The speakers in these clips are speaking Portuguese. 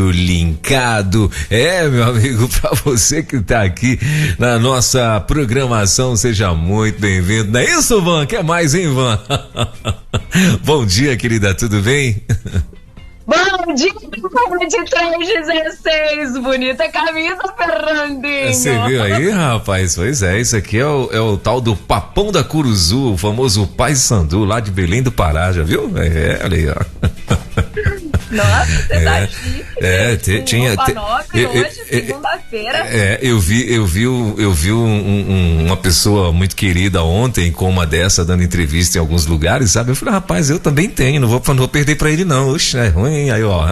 ligado, linkado. Meu amigo, pra você que tá aqui na nossa programação, seja muito bem-vindo. Não é isso, Van? Quer mais, hein, Van? Bom dia, querida, tudo bem? Bom dia, 2316, bonita camisa, Fernandinho. Você viu aí, rapaz? Pois é, isso aqui é o tal do Papão da Curuzu, o famoso Pai Sandu, lá de Belém do Pará, já viu? Olha aí, ó. Nossa, você tá chique. Tinha. Hoje, segunda-feira. Eu vi uma pessoa muito querida ontem com uma dessa dando entrevista em alguns lugares, sabe? Eu falei, rapaz, eu também tenho, não vou perder pra ele não. Oxe, é ruim, aí ó.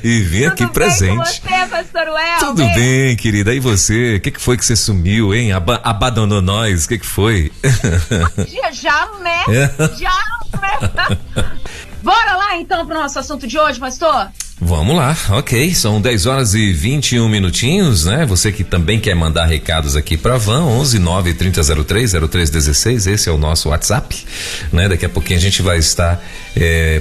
E vim aqui presente. Tudo bem com você, pastor Well? Tudo bem, querida. E você? O que foi que você sumiu, hein? Abandonou nós? O que foi? Já, né? Bora lá então pro nosso assunto de hoje, pastor? Vamos lá, ok, são 10 horas e 21 minutinhos, né? Você que também quer mandar recados aqui pra Van, 11-930-03-0316, esse é o nosso WhatsApp, né? Daqui a pouquinho a gente vai estar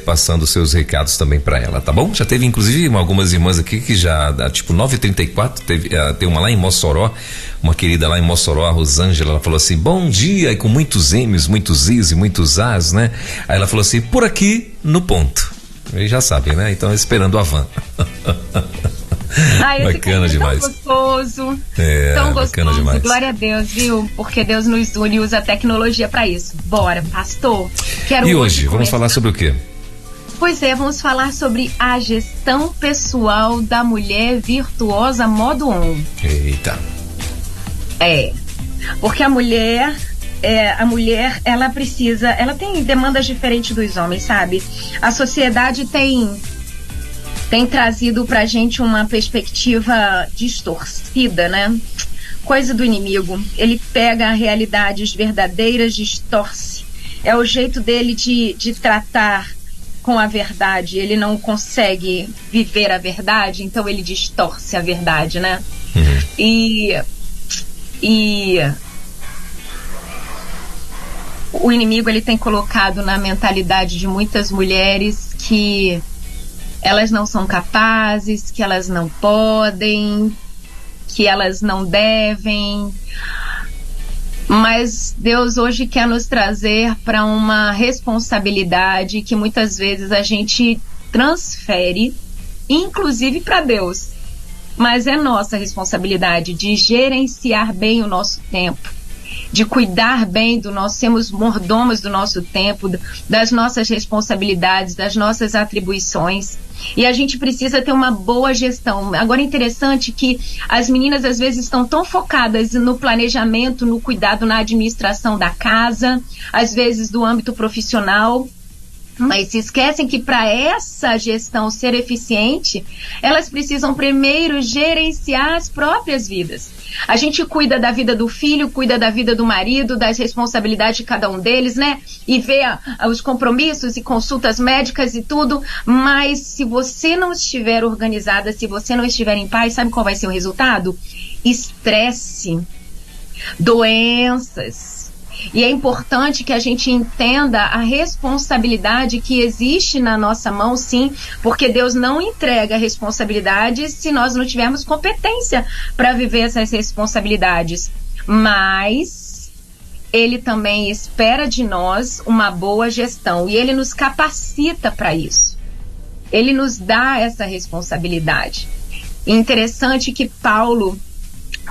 passando os seus recados também pra ela, tá bom? Já teve inclusive algumas irmãs aqui que já, tipo 9h34, tem uma lá em Mossoró, uma querida lá em Mossoró, a Rosângela, ela falou assim, bom dia, e com muitos M's, muitos I's e muitos A's, né? Aí ela falou assim, por aqui, no ponto. E já sabe, né? Então esperando a Van. Bacana demais. Tão gostoso. Tão bacana demais. Glória a Deus, viu? Porque Deus nos une e usa a tecnologia pra isso. Bora, pastor. E hoje, vamos falar sobre o quê? Pois é, vamos falar sobre a gestão pessoal da mulher virtuosa modo 1. Eita. Porque a mulher, ela tem demandas diferentes dos homens, sabe? A sociedade tem trazido pra gente uma perspectiva distorcida, né? Coisa do inimigo. Ele pega realidades verdadeiras, distorce. É o jeito dele de tratar com a verdade. Ele não consegue viver a verdade, então ele distorce a verdade, né? Uhum. E o inimigo, ele tem colocado na mentalidade de muitas mulheres que elas não são capazes, que elas não podem, que elas não devem. Mas Deus hoje quer nos trazer para uma responsabilidade que muitas vezes a gente transfere, inclusive para Deus. Mas é nossa responsabilidade de gerenciar bem o nosso tempo, de cuidar bem sermos mordomos do nosso tempo, das nossas responsabilidades, das nossas atribuições. E a gente precisa ter uma boa gestão. Agora é interessante que as meninas às vezes estão tão focadas no planejamento, no cuidado, na administração da casa, às vezes do âmbito profissional, mas se esquecem que para essa gestão ser eficiente, elas precisam primeiro gerenciar as próprias vidas. A gente cuida da vida do filho, cuida da vida do marido, das responsabilidades de cada um deles, né? E vê os compromissos e consultas médicas e tudo, mas se você não estiver organizada, se você não estiver em paz, sabe qual vai ser o resultado? Estresse, doenças. E é importante que a gente entenda a responsabilidade que existe na nossa mão, sim, porque Deus não entrega responsabilidades se nós não tivermos competência para viver essas responsabilidades. Mas Ele também espera de nós uma boa gestão e Ele nos capacita para isso. Ele nos dá essa responsabilidade. E interessante que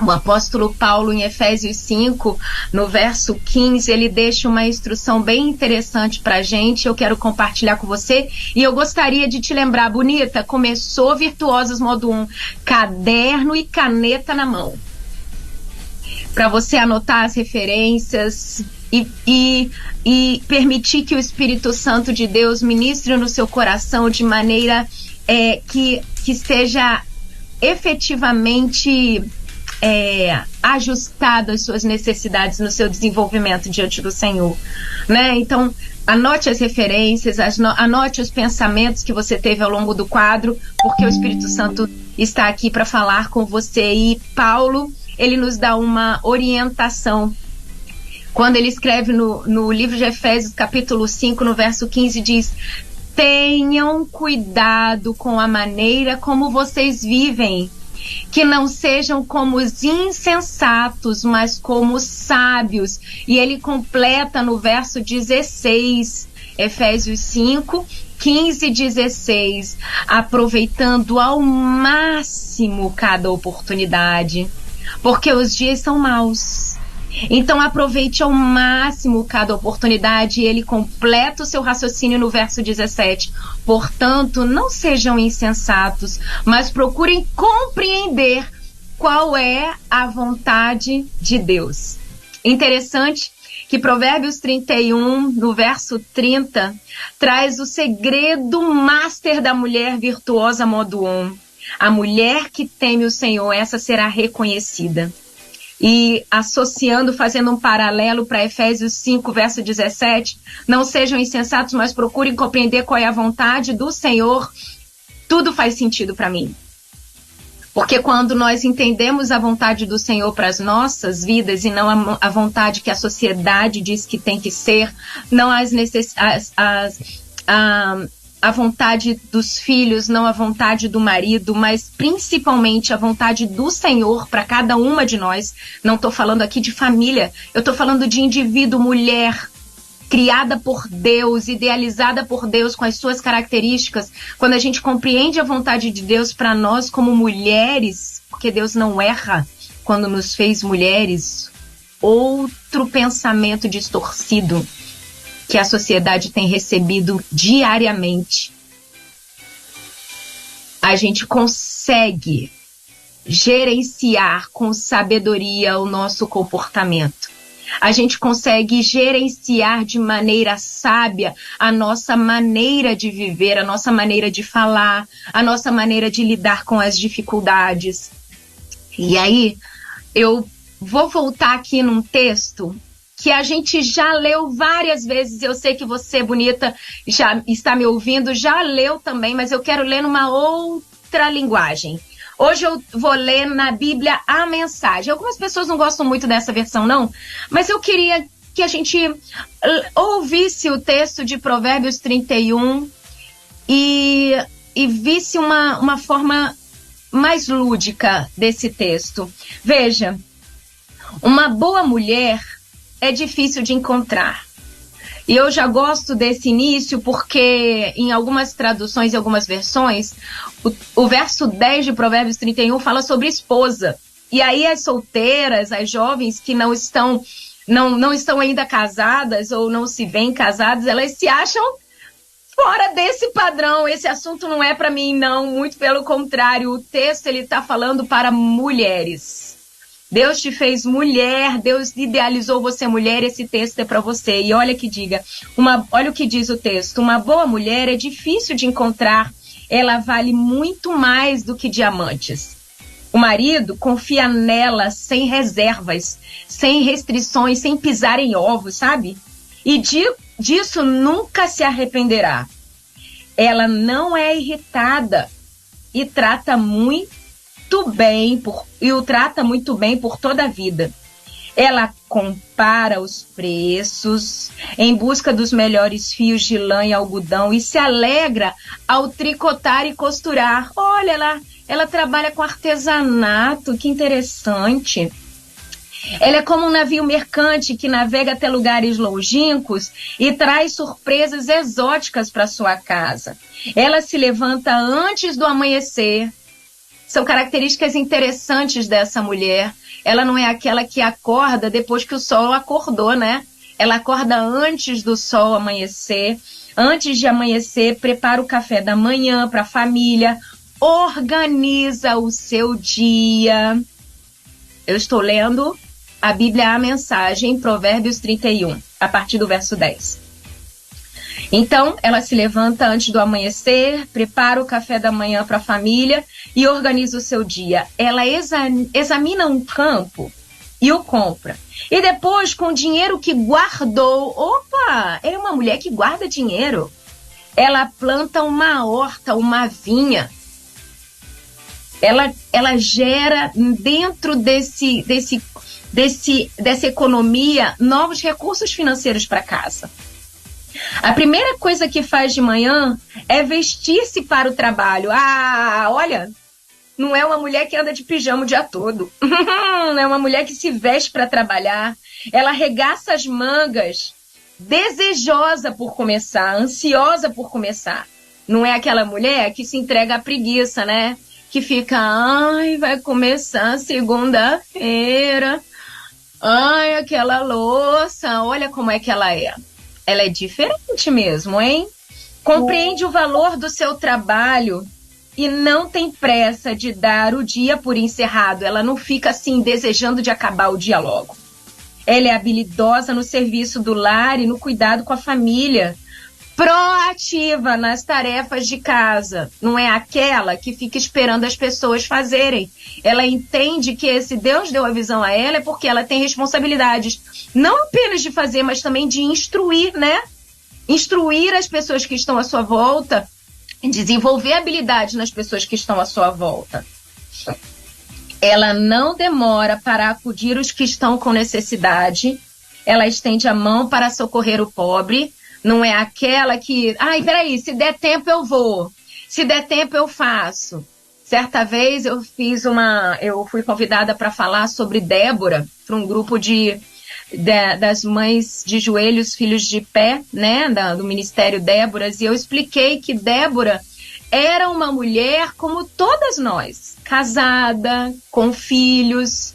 o apóstolo Paulo, em Efésios 5, no verso 15, ele deixa uma instrução bem interessante pra gente. Eu quero compartilhar com você e eu gostaria de te lembrar, bonita, começou Virtuosas Modo 1, caderno e caneta na mão, para você anotar as referências e permitir que o Espírito Santo de Deus ministre no seu coração de maneira que esteja efetivamente ajustado às suas necessidades no seu desenvolvimento diante do Senhor, né? Então, anote as referências, anote os pensamentos que você teve ao longo do quadro, porque o Espírito Santo está aqui para falar com você. E Paulo, ele nos dá uma orientação. Quando ele escreve no livro de Efésios, capítulo 5, no verso 15, diz: Tenham cuidado com a maneira como vocês vivem, que não sejam como os insensatos, mas como os sábios. E ele completa no verso 16, Efésios 5, 15 e 16, aproveitando ao máximo cada oportunidade, porque os dias são maus. Então aproveite ao máximo cada oportunidade. E ele completa o seu raciocínio no verso 17. Portanto, não sejam insensatos, mas procurem compreender qual é a vontade de Deus. Interessante que Provérbios 31, no verso 30, traz o segredo master da mulher virtuosa modo 1. A mulher que teme o Senhor, essa será reconhecida. E associando, fazendo um paralelo para Efésios 5, verso 17, não sejam insensatos, mas procurem compreender qual é a vontade do Senhor. Tudo faz sentido para mim. Porque quando nós entendemos a vontade do Senhor para as nossas vidas e não a vontade que a sociedade diz que tem que ser, não a vontade dos filhos, não a vontade do marido, mas principalmente a vontade do Senhor para cada uma de nós. Não estou falando aqui de família, eu estou falando de indivíduo, mulher, criada por Deus, idealizada por Deus com as suas características. Quando a gente compreende a vontade de Deus para nós como mulheres, porque Deus não erra quando nos fez mulheres, outro pensamento distorcido que a sociedade tem recebido diariamente. A gente consegue gerenciar com sabedoria o nosso comportamento. A gente consegue gerenciar de maneira sábia a nossa maneira de viver, a nossa maneira de falar, a nossa maneira de lidar com as dificuldades. E aí, eu vou voltar aqui num texto que a gente já leu várias vezes. Eu sei que você, bonita, já está me ouvindo, já leu também, mas eu quero ler numa outra linguagem. Hoje eu vou ler na Bíblia a Mensagem. Algumas pessoas não gostam muito dessa versão, não, mas eu queria que a gente ouvisse o texto de Provérbios 31 e visse uma forma mais lúdica desse texto. Veja, uma boa mulher é difícil de encontrar. E eu já gosto desse início porque em algumas traduções e algumas versões, o verso 10 de Provérbios 31 fala sobre esposa. E aí as solteiras, as jovens que não estão ainda casadas ou não se veem casadas, elas se acham fora desse padrão. Esse assunto não é para mim, não. Muito pelo contrário, o texto ele está falando para mulheres. Deus te fez mulher, Deus idealizou você mulher, esse texto é para você. E olha o que diz o texto. Uma boa mulher é difícil de encontrar, ela vale muito mais do que diamantes. O marido confia nela sem reservas, sem restrições, sem pisar em ovos, sabe? E disso nunca se arrependerá. Ela não é irritada e trata muito bem o trata muito bem por toda a vida. Ela compara os preços em busca dos melhores fios de lã e algodão e se alegra ao tricotar e costurar. Olha, ela trabalha com artesanato, que interessante. Ela é como um navio mercante que navega até lugares longínquos e traz surpresas exóticas para sua casa. Ela se levanta antes do amanhecer. São características interessantes dessa mulher. Ela não é aquela que acorda depois que o sol acordou, né? Ela acorda antes do sol amanhecer. Antes de amanhecer, prepara o café da manhã para a família, organiza o seu dia. Eu estou lendo a Bíblia a Mensagem, Provérbios 31, a partir do verso 10. Então, ela se levanta antes do amanhecer, prepara o café da manhã para a família e organiza o seu dia. Ela examina um campo e o compra. E depois, com o dinheiro que guardou, é uma mulher que guarda dinheiro. Ela planta uma horta, uma vinha. Ela gera dentro dessa economia novos recursos financeiros para casa. A primeira coisa que faz de manhã é vestir-se para o trabalho. Ah, olha, não é uma mulher que anda de pijama o dia todo. Não é uma mulher que se veste para trabalhar. Ela arregaça as mangas, desejosa por começar, ansiosa por começar. Não é aquela mulher que se entrega à preguiça, né? Que fica, ai, vai começar segunda-feira. Ai, aquela louça, olha como é que ela é. Ela é diferente mesmo, hein? Compreende o valor do seu trabalho e não tem pressa de dar o dia por encerrado. Ela não fica assim desejando de acabar o dia logo. Ela é habilidosa no serviço do lar e no cuidado com a família. Proativa nas tarefas de casa. Não é aquela que fica esperando as pessoas fazerem. Ela entende que se Deus deu a visão a ela é porque ela tem responsabilidades. Não apenas de fazer, mas também de instruir, né? Instruir as pessoas que estão à sua volta. Desenvolver habilidade nas pessoas que estão à sua volta. Ela não demora para acudir os que estão com necessidade. Ela estende a mão para socorrer o pobre. Não é aquela que, ai, peraí, se der tempo eu vou. Se der tempo eu faço. Certa vez eu fui convidada para falar sobre Débora, para um grupo das mães de joelhos, filhos de pé, né, do Ministério Déboras, e eu expliquei que Débora era uma mulher como todas nós, casada, com filhos.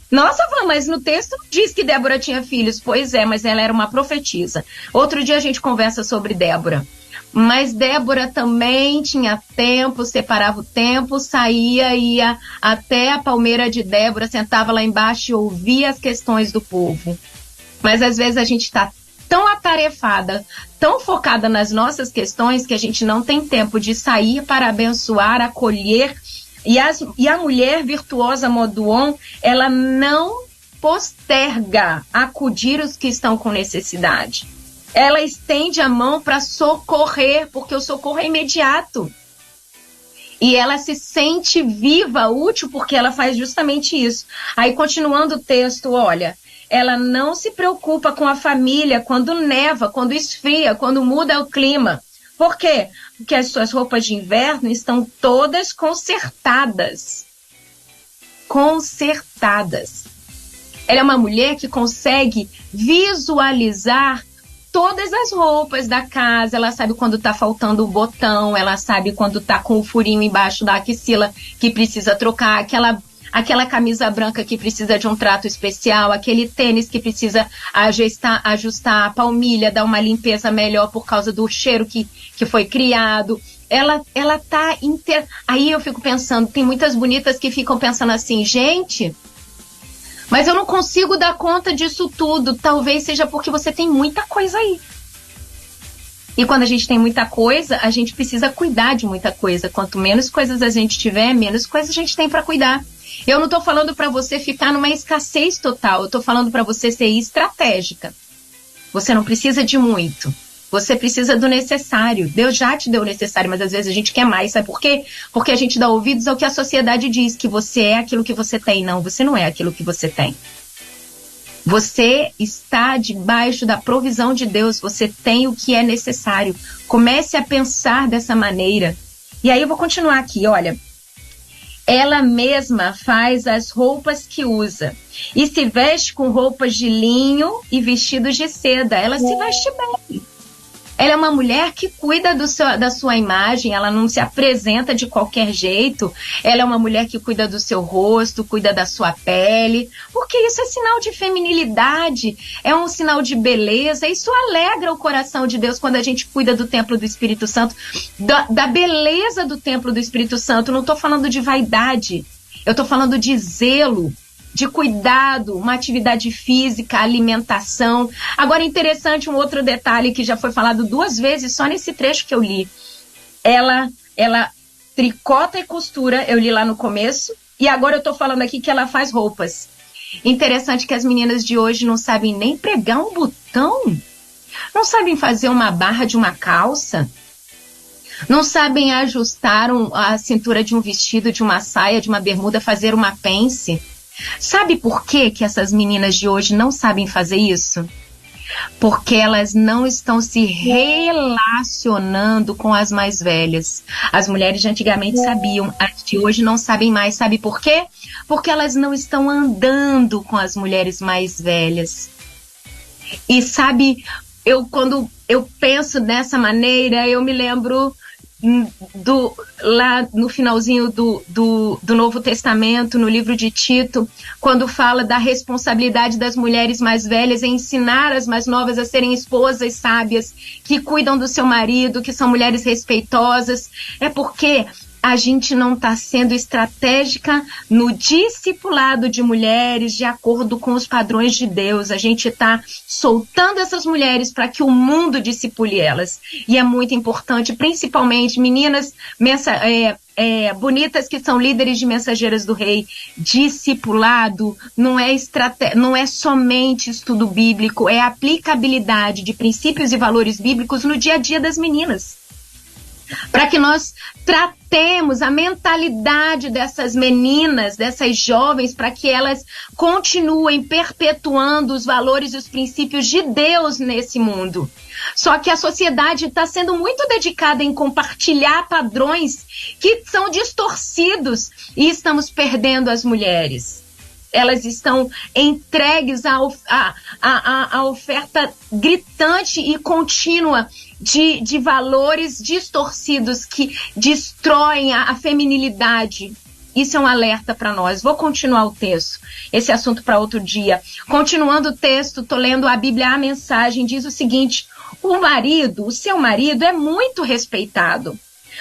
Nossa, mas no texto não diz que Débora tinha filhos. Pois é, mas ela era uma profetisa. Outro dia a gente conversa sobre Débora. Mas Débora também tinha tempo, separava o tempo, saía, ia até a palmeira de Débora, sentava lá embaixo e ouvia as questões do povo. Mas às vezes a gente está tão atarefada, tão focada nas nossas questões, que a gente não tem tempo de sair para abençoar, acolher. E a mulher virtuosa Moduon, ela não posterga acudir os que estão com necessidade. Ela estende a mão para socorrer, porque o socorro é imediato. E ela se sente viva, útil, porque ela faz justamente isso. Aí, continuando o texto, olha, ela não se preocupa com a família quando neva, quando esfria, quando muda o clima. Por quê? Porque as suas roupas de inverno estão todas consertadas. Consertadas. Ela é uma mulher que consegue visualizar todas as roupas da casa. Ela sabe quando está faltando o botão, ela sabe quando está com o furinho embaixo da axila que precisa trocar, aquela camisa branca que precisa de um trato especial, aquele tênis que precisa ajustar a palmilha, dar uma limpeza melhor por causa do cheiro que foi criado. Ela tá Aí eu fico pensando, tem muitas bonitas que ficam pensando assim, gente, mas eu não consigo dar conta disso tudo. Talvez seja porque você tem muita coisa aí. E quando a gente tem muita coisa, a gente precisa cuidar de muita coisa. Quanto menos coisas a gente tiver, menos coisas a gente tem para cuidar. Eu não tô falando para você ficar numa escassez total. Eu tô falando para você ser estratégica. Você não precisa de muito. Você precisa do necessário. Deus já te deu o necessário, mas às vezes a gente quer mais. Sabe por quê? Porque a gente dá ouvidos ao que a sociedade diz, que você é aquilo que você tem. Não, você não é aquilo que você tem. Você está debaixo da provisão de Deus. Você tem o que é necessário. Comece a pensar dessa maneira. E aí eu vou continuar aqui, olha. Ela mesma faz as roupas que usa. E se veste com roupas de linho e vestidos de seda. Ela se veste bem. Ela é uma mulher que cuida da sua imagem, ela não se apresenta de qualquer jeito. Ela é uma mulher que cuida do seu rosto, cuida da sua pele, porque isso é sinal de feminilidade, é um sinal de beleza. Isso alegra o coração de Deus quando a gente cuida do templo do Espírito Santo, da beleza do templo do Espírito Santo. Não estou falando de vaidade, eu estou falando de zelo, de cuidado, uma atividade física, alimentação. Agora, interessante, um outro detalhe que já foi falado 2 vezes só nesse trecho que eu li. Ela tricota e costura, eu li lá no começo, e agora eu tô falando aqui que ela faz roupas. Interessante que as meninas de hoje não sabem nem pregar um botão, não sabem fazer uma barra de uma calça, não sabem ajustar a cintura de um vestido, de uma saia, de uma bermuda, fazer uma pence. Sabe por que essas meninas de hoje não sabem fazer isso? Porque elas não estão se relacionando com as mais velhas. As mulheres de antigamente sabiam, as de hoje não sabem mais. Sabe por quê? Porque elas não estão andando com as mulheres mais velhas. E sabe, quando eu penso dessa maneira, eu me lembro lá no finalzinho do Novo Testamento, no livro de Tito, quando fala da responsabilidade das mulheres mais velhas em ensinar as mais novas a serem esposas sábias, que cuidam do seu marido, que são mulheres respeitosas. É porque a gente não está sendo estratégica no discipulado de mulheres de acordo com os padrões de Deus. A gente está soltando essas mulheres para que o mundo discipule elas. E é muito importante, principalmente meninas bonitas que são líderes de mensageiras do rei. Discipulado não é somente estudo bíblico, é aplicabilidade de princípios e valores bíblicos no dia a dia das meninas. Para que nós tratemos a mentalidade dessas meninas, dessas jovens, para que elas continuem perpetuando os valores e os princípios de Deus nesse mundo. Só que a sociedade está sendo muito dedicada em compartilhar padrões que são distorcidos e estamos perdendo as mulheres. Elas estão entregues à oferta gritante e contínua de valores distorcidos que destroem a feminilidade. Isso é um alerta para nós. Vou continuar o texto, esse assunto para outro dia. Continuando o texto, estou lendo a Bíblia, a mensagem diz o seguinte: o seu marido é muito respeitado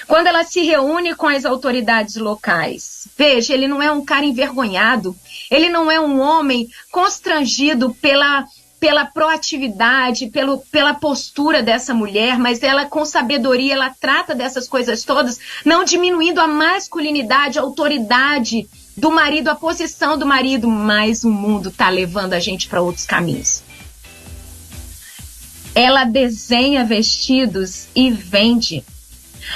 quando ela se reúne com as autoridades locais. Veja, ele não é um cara envergonhado, ele não é um homem constrangido pela proatividade, pela postura dessa mulher, mas ela com sabedoria, ela trata dessas coisas todas, não diminuindo a masculinidade, a autoridade do marido, a posição do marido, mas o mundo está levando a gente para outros caminhos. Ela desenha vestidos e vende.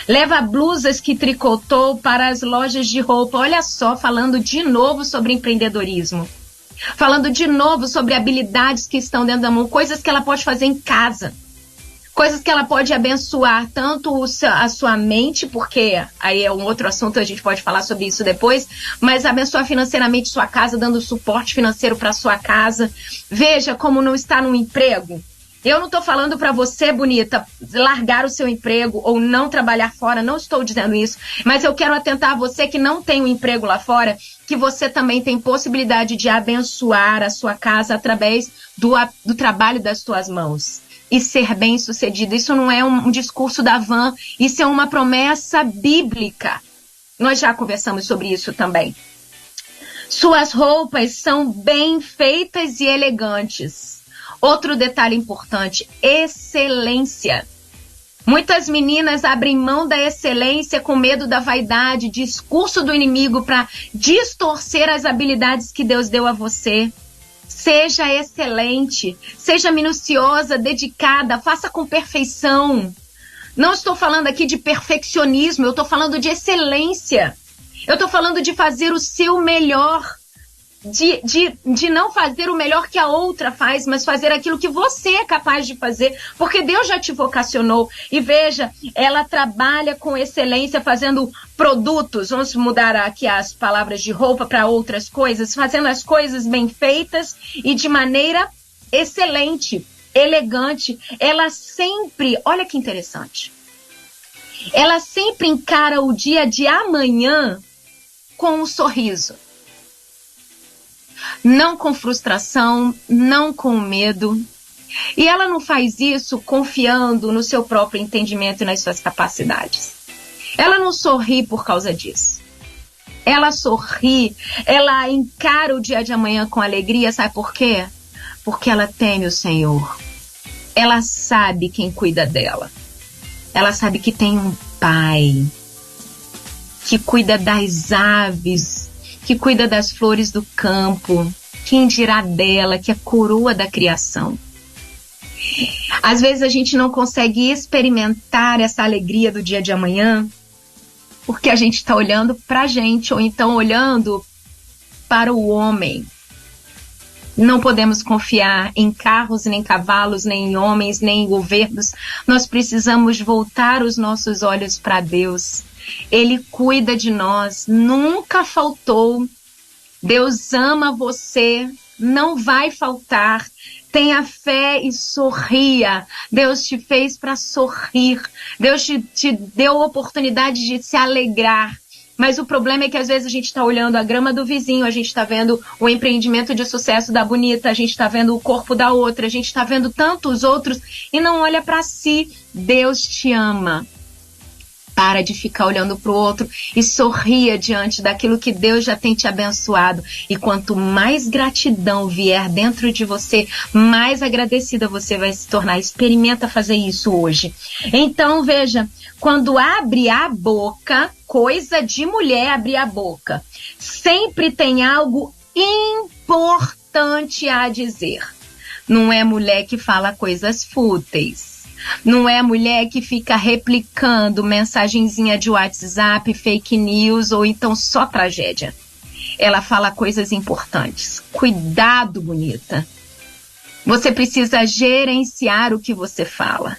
Leva blusas que tricotou para as lojas de roupa. Olha só, falando de novo sobre empreendedorismo. Falando de novo sobre habilidades que estão dentro da mão, coisas que ela pode fazer em casa. Coisas que ela pode abençoar tanto a sua mente, porque aí é um outro assunto, a gente pode falar sobre isso depois, mas abençoar financeiramente sua casa, dando suporte financeiro para sua casa. Veja como não está no emprego. Eu não estou falando para você, bonita, largar o seu emprego ou não trabalhar fora, não estou dizendo isso, mas eu quero atentar a você que não tem um emprego lá fora, que você também tem possibilidade de abençoar a sua casa através do trabalho das suas mãos e ser bem-sucedido. Isso não é um discurso da van, isso é uma promessa bíblica. Nós já conversamos sobre isso também. Suas roupas são bem feitas e elegantes. Outro detalhe importante, excelência. Muitas meninas abrem mão da excelência com medo da vaidade, discurso do inimigo para distorcer as habilidades que Deus deu a você. Seja excelente, seja minuciosa, dedicada, faça com perfeição. Não estou falando aqui de perfeccionismo, eu estou falando de excelência. Eu estou falando de fazer o seu melhor. De não fazer o melhor que a outra faz, mas fazer aquilo que você é capaz de fazer, porque Deus já te vocacionou. E veja, ela trabalha com excelência, fazendo produtos, vamos mudar aqui as palavras de roupa para outras coisas, fazendo as coisas bem feitas e de maneira excelente, elegante. Ela sempre, olha que interessante, ela sempre encara o dia de amanhã com um sorriso. Não com frustração, não com medo. E ela não faz isso confiando no seu próprio entendimento e nas suas capacidades. Ela não sorri por causa disso. Ela sorri, ela encara o dia de amanhã com alegria, sabe por quê? Porque ela teme o Senhor. Ela sabe quem cuida dela. Ela sabe que tem um pai que cuida das aves, que cuida das flores do campo, quem dirá dela, que é a coroa da criação. Às vezes a gente não consegue experimentar essa alegria do dia de amanhã, porque a gente está olhando para a gente, ou então olhando para o homem. Não podemos confiar em carros, nem cavalos, nem em homens, nem em governos. Nós precisamos voltar os nossos olhos para Deus. Ele cuida de nós, nunca faltou. Deus ama você, não vai faltar. Tenha fé e sorria. Deus te fez para sorrir. Deus te deu a oportunidade de se alegrar. Mas o problema é que às vezes a gente está olhando a grama do vizinho, a gente está vendo o empreendimento de sucesso da bonita, a gente está vendo o corpo da outra, a gente está vendo tantos outros e não olha para si. Deus te ama. Para de ficar olhando para o outro e sorria diante daquilo que Deus já tem te abençoado. E quanto mais gratidão vier dentro de você, mais agradecida você vai se tornar. Experimenta fazer isso hoje. Então, veja, quando abre a boca, coisa de mulher abrir a boca, sempre tem algo importante a dizer. Não é mulher que fala coisas fúteis. Não é mulher que fica replicando mensagenzinha de WhatsApp, fake news ou então só tragédia. Ela fala coisas importantes. Cuidado, bonita. Você precisa gerenciar o que você fala.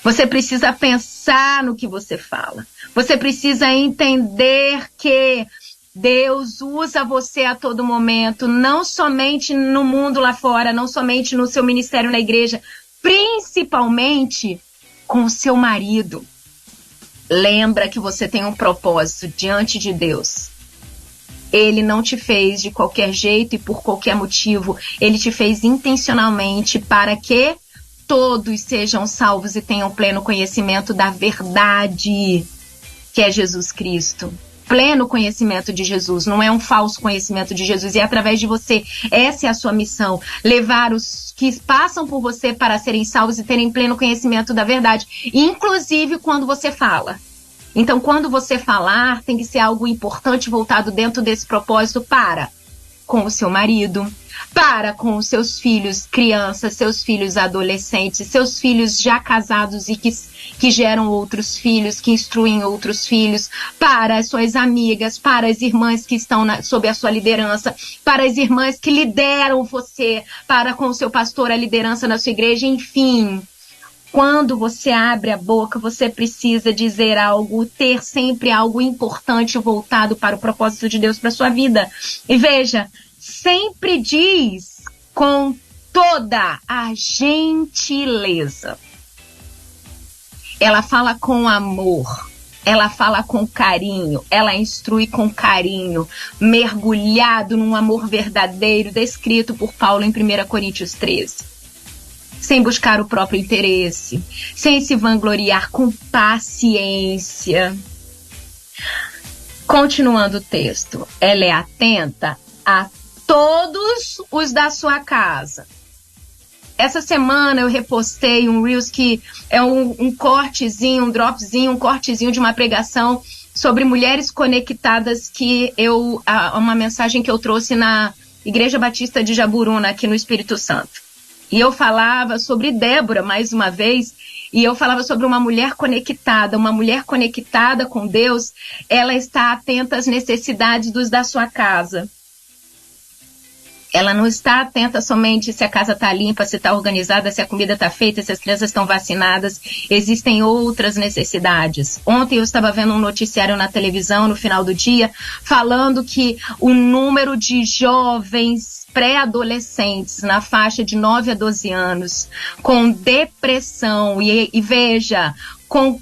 Você precisa pensar no que você fala. Você precisa entender que Deus usa você a todo momento, não somente no mundo lá fora, não somente no seu ministério na igreja, principalmente com o seu marido. Lembra que você tem um propósito diante de Deus. Ele não te fez de qualquer jeito e por qualquer motivo. Ele te fez intencionalmente para que todos sejam salvos e tenham pleno conhecimento da verdade, que é Jesus Cristo. Pleno conhecimento de Jesus, não é um falso conhecimento de Jesus, e através de você, essa é a sua missão, levar os que passam por você para serem salvos e terem pleno conhecimento da verdade, inclusive quando você fala. Então, quando você falar, tem que ser algo importante voltado dentro desse propósito com o seu marido, com os seus filhos crianças, seus filhos adolescentes, seus filhos já casados e que geram outros filhos, que instruem outros filhos, para as suas amigas, para as irmãs que estão sob a sua liderança, para as irmãs que lideram você, para com o seu pastor, a liderança na sua igreja, enfim. Quando você abre a boca, você precisa dizer algo, ter sempre algo importante voltado para o propósito de Deus para sua vida. E veja, sempre diz com toda a gentileza. Ela fala com amor, ela fala com carinho, ela instrui com carinho, mergulhado num amor verdadeiro, descrito por Paulo em 1 Coríntios 13. Sem buscar o próprio interesse, sem se vangloriar, com paciência. Continuando o texto, ela é atenta a todos os da sua casa. Essa semana eu repostei um Reels que é um cortezinho, um dropzinho, um cortezinho de uma pregação sobre mulheres conectadas, uma mensagem que eu trouxe na Igreja Batista de Jaburuna, aqui no Espírito Santo. E eu falava sobre Débora, mais uma vez, e eu falava sobre uma mulher conectada com Deus, ela está atenta às necessidades dos da sua casa. Ela não está atenta somente se a casa está limpa, se está organizada, se a comida está feita, se as crianças estão vacinadas. Existem outras necessidades. Ontem eu estava vendo um noticiário na televisão, no final do dia, falando que o número de jovens pré-adolescentes na faixa de 9 a 12 anos com depressão e veja, com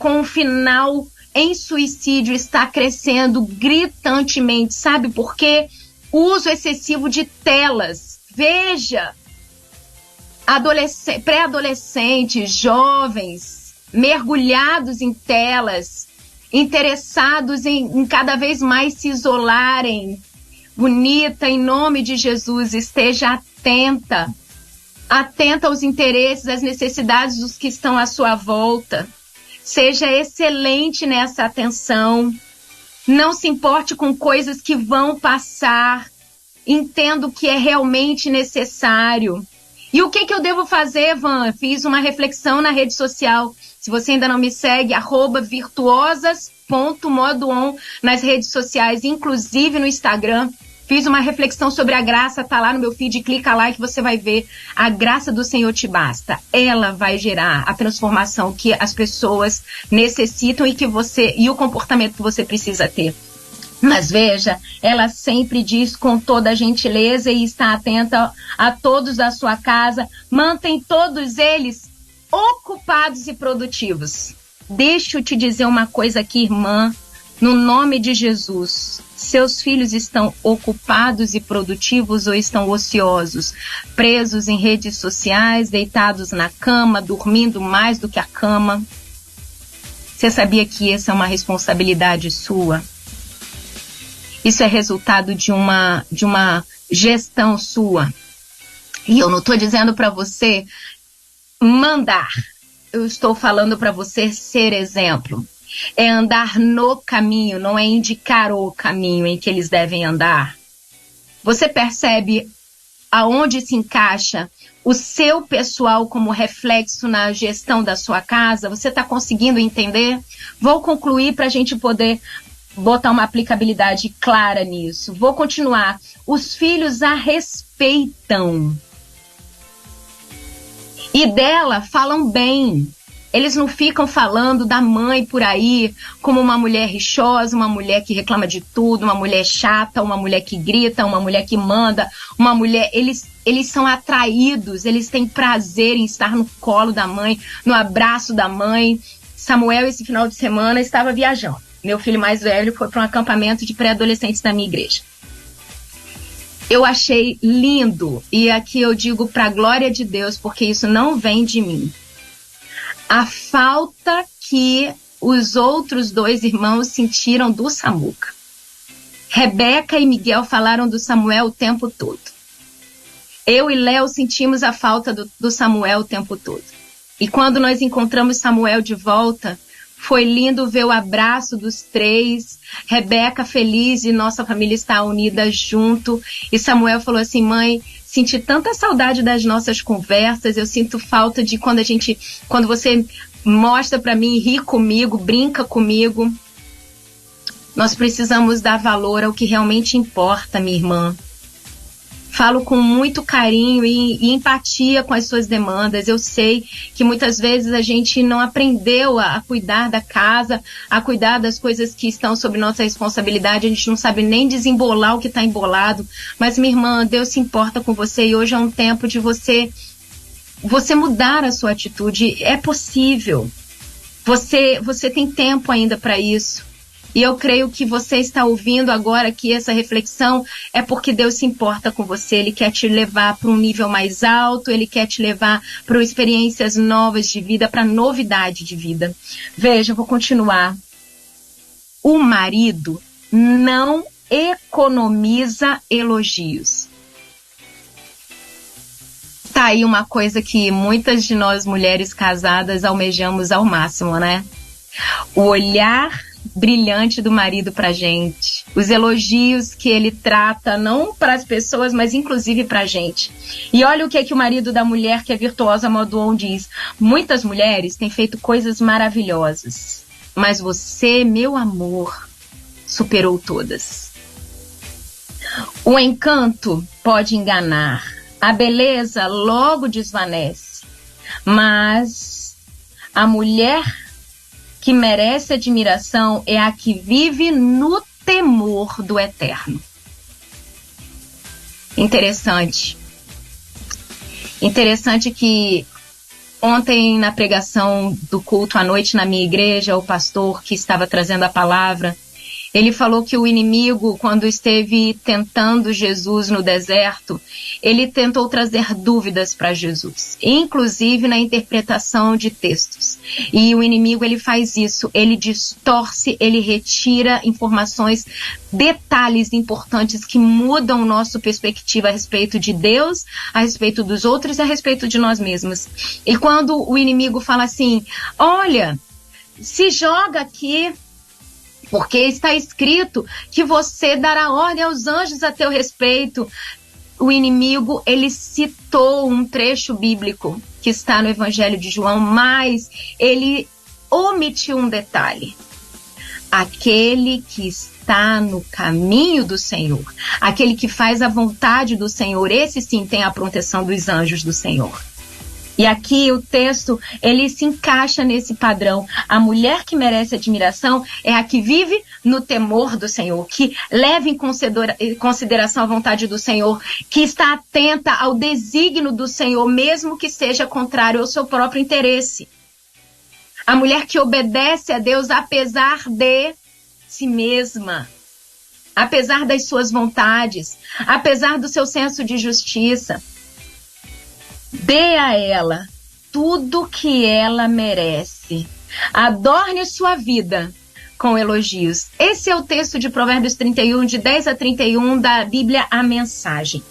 um final em suicídio está crescendo gritantemente. Sabe por quê? Uso excessivo de telas. Veja, pré-adolescentes, jovens, mergulhados em telas, interessados em cada vez mais se isolarem. Bonita, em nome de Jesus, esteja atenta aos interesses, às necessidades dos que estão à sua volta. Seja excelente nessa atenção. Não se importe com coisas que vão passar. Entenda o que é realmente necessário. E o que eu devo fazer, Van? Fiz uma reflexão na rede social. Se você ainda não me segue, @virtuosas.modoon nas redes sociais, inclusive no Instagram. Fiz uma reflexão sobre a graça, tá lá no meu feed, clica lá que você vai ver. A graça do Senhor te basta. Ela vai gerar a transformação que as pessoas necessitam e o comportamento que você precisa ter. Mas veja, ela sempre diz com toda a gentileza e está atenta a todos da sua casa, mantém todos eles ocupados e produtivos. Deixa eu te dizer uma coisa aqui, irmã, no nome de Jesus. Seus filhos estão ocupados e produtivos ou estão ociosos, presos em redes sociais, deitados na cama, dormindo mais do que a cama? Você sabia que essa é uma responsabilidade sua? Isso é resultado de uma gestão sua. E eu não estou dizendo para você mandar. Eu estou falando para você ser exemplo. É andar no caminho, não é indicar o caminho em que eles devem andar. Você percebe aonde se encaixa o seu pessoal como reflexo na gestão da sua casa? Você está conseguindo entender? Vou concluir para a gente poder botar uma aplicabilidade clara nisso. Vou continuar. Os filhos a respeitam. E dela falam bem. Eles não ficam falando da mãe por aí como uma mulher rixosa, uma mulher que reclama de tudo, uma mulher chata, uma mulher que grita, uma mulher que manda, uma mulher... Eles são atraídos, eles têm prazer em estar no colo da mãe, no abraço da mãe. Samuel, esse final de semana, estava viajando. Meu filho mais velho foi para um acampamento de pré-adolescentes da minha igreja. Eu achei lindo, e aqui eu digo para a glória de Deus, porque isso não vem de mim. A falta que os outros dois irmãos sentiram do Samuca. Rebeca e Miguel falaram do Samuel o tempo todo. Eu e Léo sentimos a falta do Samuel o tempo todo. E quando nós encontramos Samuel de volta, foi lindo ver o abraço dos três, Rebeca feliz e nossa família está unida junto. E Samuel falou assim: mãe, senti tanta saudade das nossas conversas, eu sinto falta de quando você mostra para mim, ri comigo, brinca comigo. Nós precisamos dar valor ao que realmente importa, minha irmã. Falo com muito carinho e empatia com as suas demandas. Eu sei que muitas vezes a gente não aprendeu a cuidar da casa, a cuidar das coisas que estão sob nossa responsabilidade. A gente não sabe nem desembolar o que está embolado. Mas, minha irmã, Deus se importa com você e hoje é um tempo de você mudar a sua atitude. É possível. Você tem tempo ainda para isso. E eu creio que você está ouvindo agora aqui essa reflexão é porque Deus se importa com você. Ele quer te levar para um nível mais alto, Ele quer te levar para experiências novas de vida, para novidade de vida. Veja, eu vou continuar. O marido não economiza elogios. Tá aí uma coisa que muitas de nós mulheres casadas almejamos ao máximo, né? O olhar brilhante do marido pra gente, os elogios que ele trata não para as pessoas, mas inclusive pra gente. E olha o que o marido da mulher que é virtuosa Modoon diz: muitas mulheres têm feito coisas maravilhosas, mas você, meu amor, superou todas. O encanto pode enganar, a beleza logo desvanece, mas a mulher que merece admiração é a que vive no temor do eterno. Interessante. Interessante que ontem na pregação do culto à noite na minha igreja, o pastor que estava trazendo a palavra, ele falou que o inimigo, quando esteve tentando Jesus no deserto, ele tentou trazer dúvidas para Jesus, inclusive na interpretação de textos. E o inimigo, ele faz isso, ele distorce, ele retira informações, detalhes importantes que mudam nossa perspectiva a respeito de Deus, a respeito dos outros e a respeito de nós mesmos. E quando o inimigo fala assim: olha, se joga aqui, porque está escrito que você dará ordem aos anjos a teu respeito. O inimigo, ele citou um trecho bíblico que está no Evangelho de João, mas ele omitiu um detalhe. aquele que está no caminho do Senhor, aquele que faz a vontade do Senhor, esse sim tem a proteção dos anjos do Senhor. E aqui o texto, ele se encaixa nesse padrão. A mulher que merece admiração é a que vive no temor do Senhor, que leva em consideração a vontade do Senhor, que está atenta ao desígnio do Senhor, mesmo que seja contrário ao seu próprio interesse. A mulher que obedece a Deus apesar de si mesma, apesar das suas vontades, apesar do seu senso de justiça. Dê a ela tudo que ela merece. Adorne sua vida com elogios. Esse é o texto de Provérbios 31, de 10 a 31 da Bíblia, a Mensagem.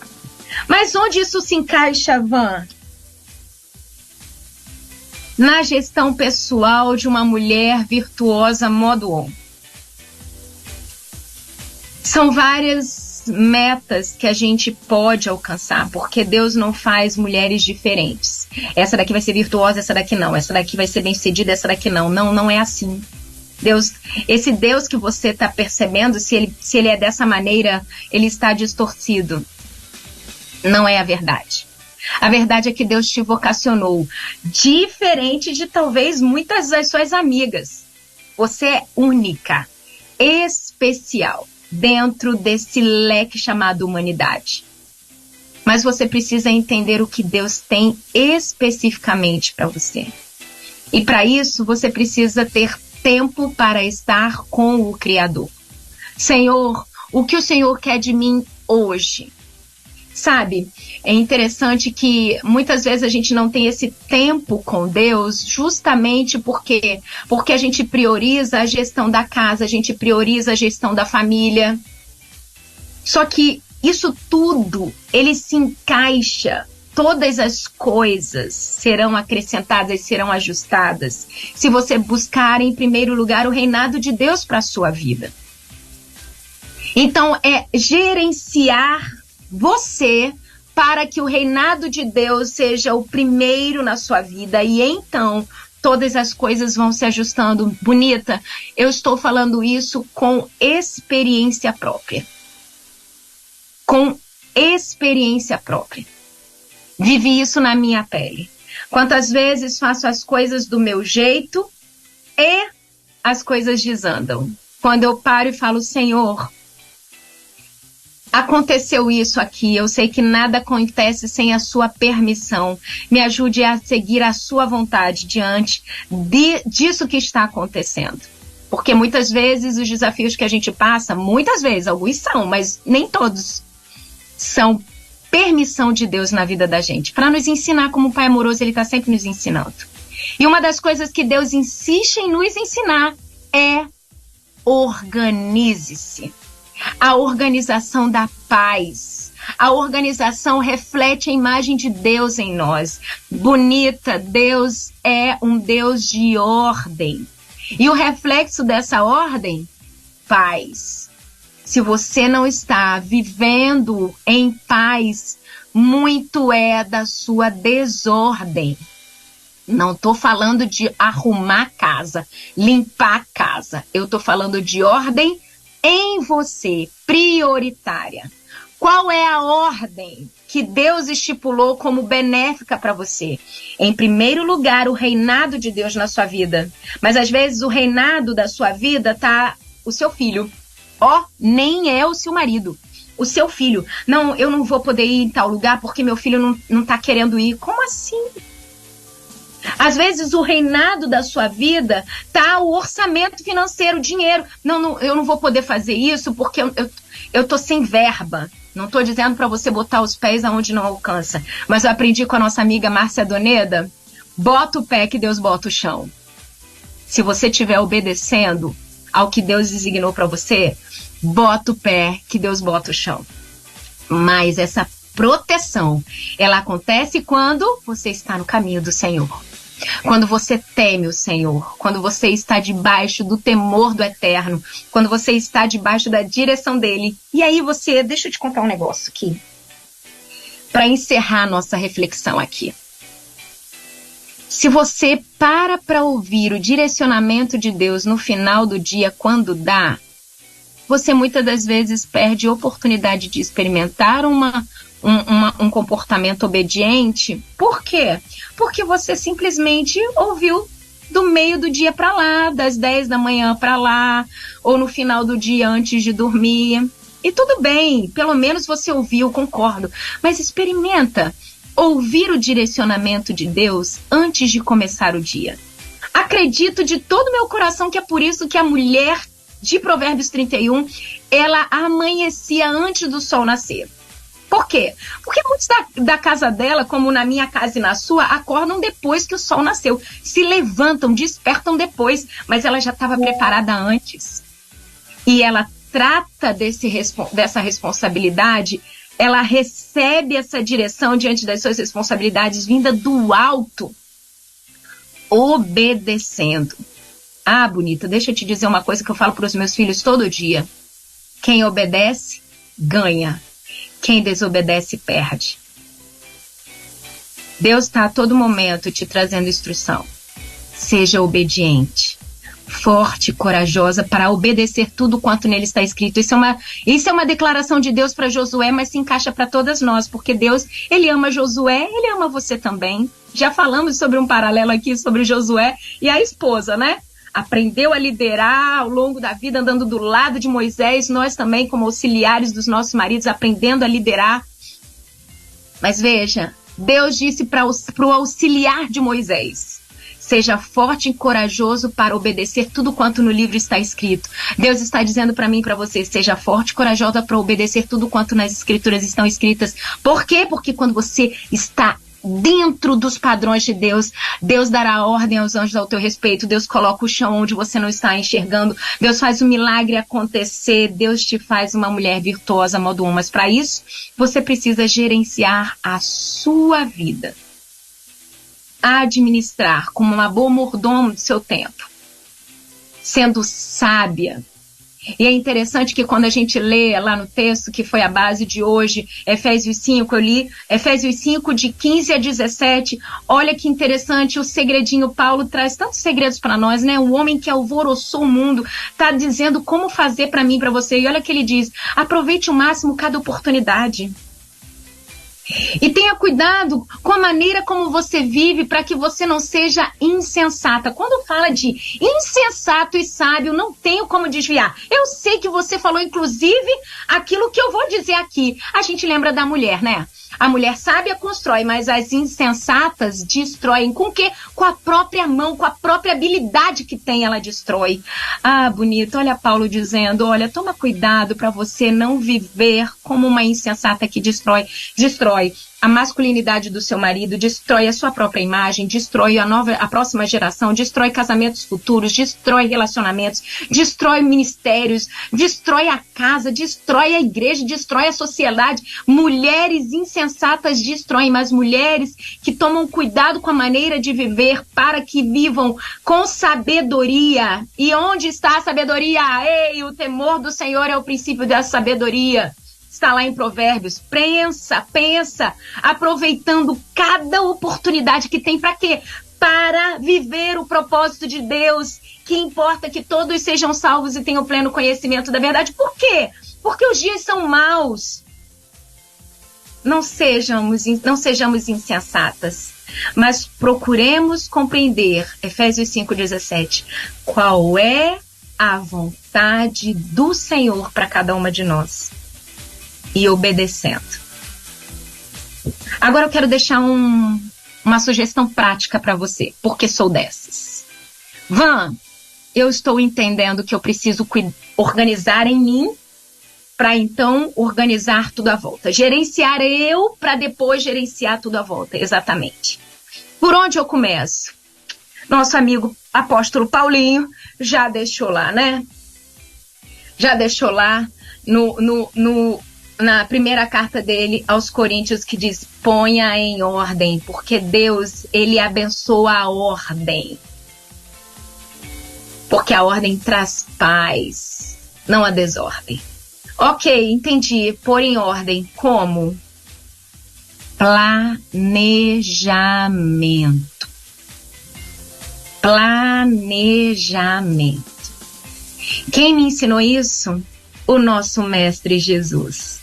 Mas onde isso se encaixa, Van? Na gestão pessoal de uma mulher virtuosa modo on. São várias metas que a gente pode alcançar, porque Deus não faz mulheres diferentes. Essa daqui vai ser virtuosa, essa daqui não. Essa daqui vai ser bem-sucedida, essa daqui não. Não é assim. Esse Deus que você está percebendo, se ele é dessa maneira, ele está distorcido. Não é a verdade. A verdade é que Deus te vocacionou diferente de talvez muitas das suas amigas. Você é única, especial, dentro desse leque chamado humanidade. Mas você precisa entender o que Deus tem especificamente para você. E para isso, você precisa ter tempo para estar com o Criador. Senhor, o que o Senhor quer de mim hoje? Sabe, é interessante que muitas vezes a gente não tem esse tempo com Deus justamente porque a gente prioriza a gestão da casa, a gente prioriza a gestão da família. Só que isso tudo, ele se encaixa, todas as coisas serão acrescentadas, serão ajustadas, se você buscar em primeiro lugar o reinado de Deus para a sua vida. Então, é gerenciar você para que o reinado de Deus seja o primeiro na sua vida e então todas as coisas vão se ajustando. Bonita, eu estou falando isso com experiência própria. Com experiência própria. Vivi isso na minha pele. Quantas vezes faço as coisas do meu jeito e as coisas desandam. Quando eu paro e falo, Senhor, aconteceu isso aqui, eu sei que nada acontece sem a sua permissão. Me ajude a seguir a sua vontade diante disso que está acontecendo. Porque muitas vezes os desafios que a gente passa, muitas vezes, alguns são, mas nem todos, são permissão de Deus na vida da gente. Para nos ensinar como o Pai amoroso, Ele está sempre nos ensinando. E uma das coisas que Deus insiste em nos ensinar é organize-se. A organização da paz. A organização reflete a imagem de Deus em nós. Bonita, Deus é um Deus de ordem. E o reflexo dessa ordem? Paz. Se você não está vivendo em paz, muito é da sua desordem. Não estou falando de arrumar a casa, limpar a casa. Eu estou falando de ordem em você, prioritária. Qual é a ordem que Deus estipulou como benéfica para você? Em primeiro lugar, o reinado de Deus na sua vida. Mas às vezes o reinado da sua vida tá o seu filho. Nem é o seu marido. O seu filho. Não, eu não vou poder ir em tal lugar porque meu filho não tá querendo ir. Como assim? Às vezes o reinado da sua vida tá o orçamento financeiro, o dinheiro. Não, eu não vou poder fazer isso porque eu tô sem verba. Não tô dizendo para você botar os pés aonde não alcança. Mas eu aprendi com a nossa amiga Márcia Doneda, bota o pé que Deus bota o chão. Se você estiver obedecendo ao que Deus designou para você, bota o pé que Deus bota o chão. Mas essa proteção, ela acontece quando você está no caminho do Senhor. Quando você teme o Senhor, quando você está debaixo do temor do Eterno, quando você está debaixo da direção dele. E aí deixa eu te contar um negócio aqui, para encerrar nossa reflexão aqui. Se você para ouvir o direcionamento de Deus no final do dia, quando dá, você muitas das vezes perde a oportunidade de experimentar um comportamento obediente. Por quê? Porque você simplesmente ouviu do meio do dia para lá, das 10 da manhã para lá, ou no final do dia antes de dormir. E tudo bem, pelo menos você ouviu, concordo. Mas experimenta ouvir o direcionamento de Deus antes de começar o dia. Acredito de todo o meu coração que é por isso que a mulher de Provérbios 31, ela amanhecia antes do sol nascer. Por quê? Porque muitos da casa dela, como na minha casa e na sua, acordam depois que o sol nasceu. Se levantam, despertam depois, mas ela já estava preparada antes. E ela trata dessa responsabilidade, ela recebe essa direção diante das suas responsabilidades vinda do alto, obedecendo. Ah, bonita, deixa eu te dizer uma coisa que eu falo para os meus filhos todo dia. Quem obedece, ganha. Quem desobedece, perde. Deus está a todo momento te trazendo instrução. Seja obediente, forte e corajosa para obedecer tudo quanto nele está escrito. Isso é uma declaração de Deus para Josué, mas se encaixa para todas nós, porque Deus, ele ama Josué, ele ama você também. Já falamos sobre um paralelo aqui sobre Josué e a esposa, né? Aprendeu a liderar ao longo da vida, andando do lado de Moisés, nós também, como auxiliares dos nossos maridos, aprendendo a liderar. Mas veja, Deus disse para o auxiliar de Moisés: seja forte e corajoso para obedecer tudo quanto no livro está escrito. Deus está dizendo para mim e para você: seja forte e corajosa para obedecer tudo quanto nas escrituras estão escritas. Por quê? Porque quando você está dentro dos padrões de Deus, Deus dará ordem aos anjos ao teu respeito, Deus coloca o chão onde você não está enxergando, Deus faz o milagre acontecer, Deus te faz uma mulher virtuosa, modo 1, mas para isso, você precisa gerenciar a sua vida, administrar como uma boa mordomo do seu tempo, sendo sábia. E é interessante que quando a gente lê lá no texto, que foi a base de hoje, Efésios 5, eu li Efésios 5, de 15 a 17, olha que interessante, o segredinho, Paulo traz tantos segredos para nós, né? O homem que alvoroçou o mundo, tá dizendo como fazer para mim, para você, e olha que ele diz: aproveite o máximo cada oportunidade. E tenha cuidado com a maneira como você vive para que você não seja insensata. Quando fala de insensato e sábio, não tenho como desviar. Eu sei que você falou, inclusive, aquilo que eu vou dizer aqui. A gente lembra da mulher, né? A mulher sábia constrói, mas as insensatas destroem. Com o quê? Com a própria mão, com a própria habilidade que tem, ela destrói. Ah, bonito. Olha Paulo dizendo, olha, toma cuidado para você não viver como uma insensata que destrói a masculinidade do seu marido, destrói a sua própria imagem, destrói a próxima geração, destrói casamentos futuros, destrói relacionamentos, destrói ministérios, destrói a casa, destrói a igreja, destrói a sociedade. Mulheres insensatas destroem, mas mulheres que tomam cuidado com a maneira de viver para que vivam com sabedoria. E onde está a sabedoria? Ei, o temor do Senhor é o princípio da sabedoria. Está lá em Provérbios. Pensa, aproveitando cada oportunidade que tem. Para quê? Para viver o propósito de Deus, que importa que todos sejam salvos e tenham pleno conhecimento da verdade. Por quê? Porque os dias são maus. Não sejamos insensatas, mas procuremos compreender, Efésios 5,17, qual é a vontade do Senhor para cada uma de nós. E obedecendo. Agora eu quero deixar uma sugestão prática para você, porque sou dessas. Eu estou entendendo que eu preciso organizar em mim, para então organizar tudo à volta. Gerenciar eu, para depois gerenciar tudo à volta, exatamente. Por onde eu começo? Nosso amigo apóstolo Paulinho já deixou lá, né? Já deixou lá na primeira carta dele aos Coríntios, que diz: ponha em ordem, porque Deus, ele abençoa a ordem. Porque a ordem traz paz, não a desordem. Ok, entendi. Pôr em ordem. Como? Planejamento. Planejamento. Quem me ensinou isso? O nosso mestre Jesus.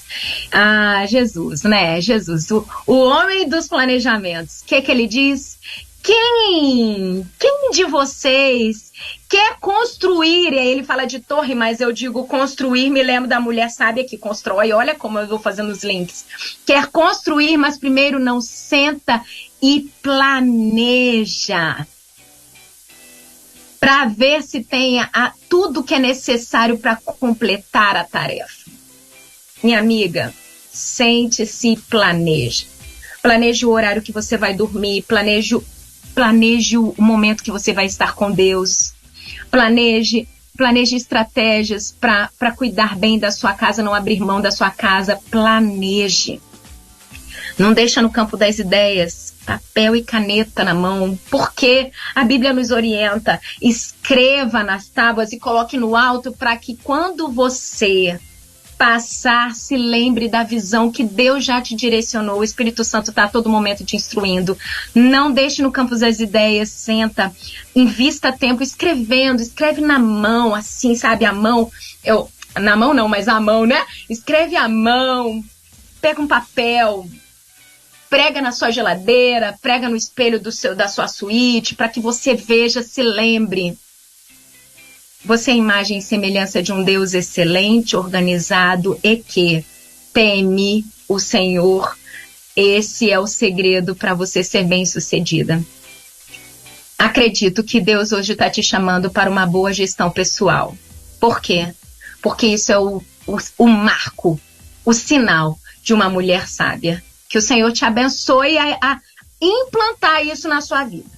Jesus, né? Jesus, o homem dos planejamentos. O que ele diz? Quem de vocês quer construir? E aí ele fala de torre, mas eu digo construir, me lembro da mulher sábia que constrói. Olha como eu vou fazendo os links. Quer construir, mas primeiro não senta e planeja para ver se tem tudo que é necessário para completar a tarefa. Minha amiga, sente-se e planeje. Planeje o horário que você vai dormir, planeje o momento que você vai estar com Deus. Planeje estratégias para cuidar bem da sua casa, não abrir mão da sua casa. Planeje. Não deixa no campo das ideias, papel e caneta na mão, porque a Bíblia nos orienta. Escreva nas tábuas e coloque no alto para que quando você passar, se lembre da visão que Deus já te direcionou. O Espírito Santo está a todo momento te instruindo. Não deixe no campo das ideias, senta, invista tempo escrevendo, escreve na mão, assim, sabe, a mão, na mão não, mas a mão, né? Escreve à mão, pega um papel, prega na sua geladeira, prega no espelho da sua suíte, para que você veja, se lembre. Você é a imagem e semelhança de um Deus excelente, organizado e que teme o Senhor. Esse é o segredo para você ser bem-sucedida. Acredito que Deus hoje está te chamando para uma boa gestão pessoal. Por quê? Porque isso é o marco, o sinal de uma mulher sábia. Que o Senhor te abençoe a implantar isso na sua vida.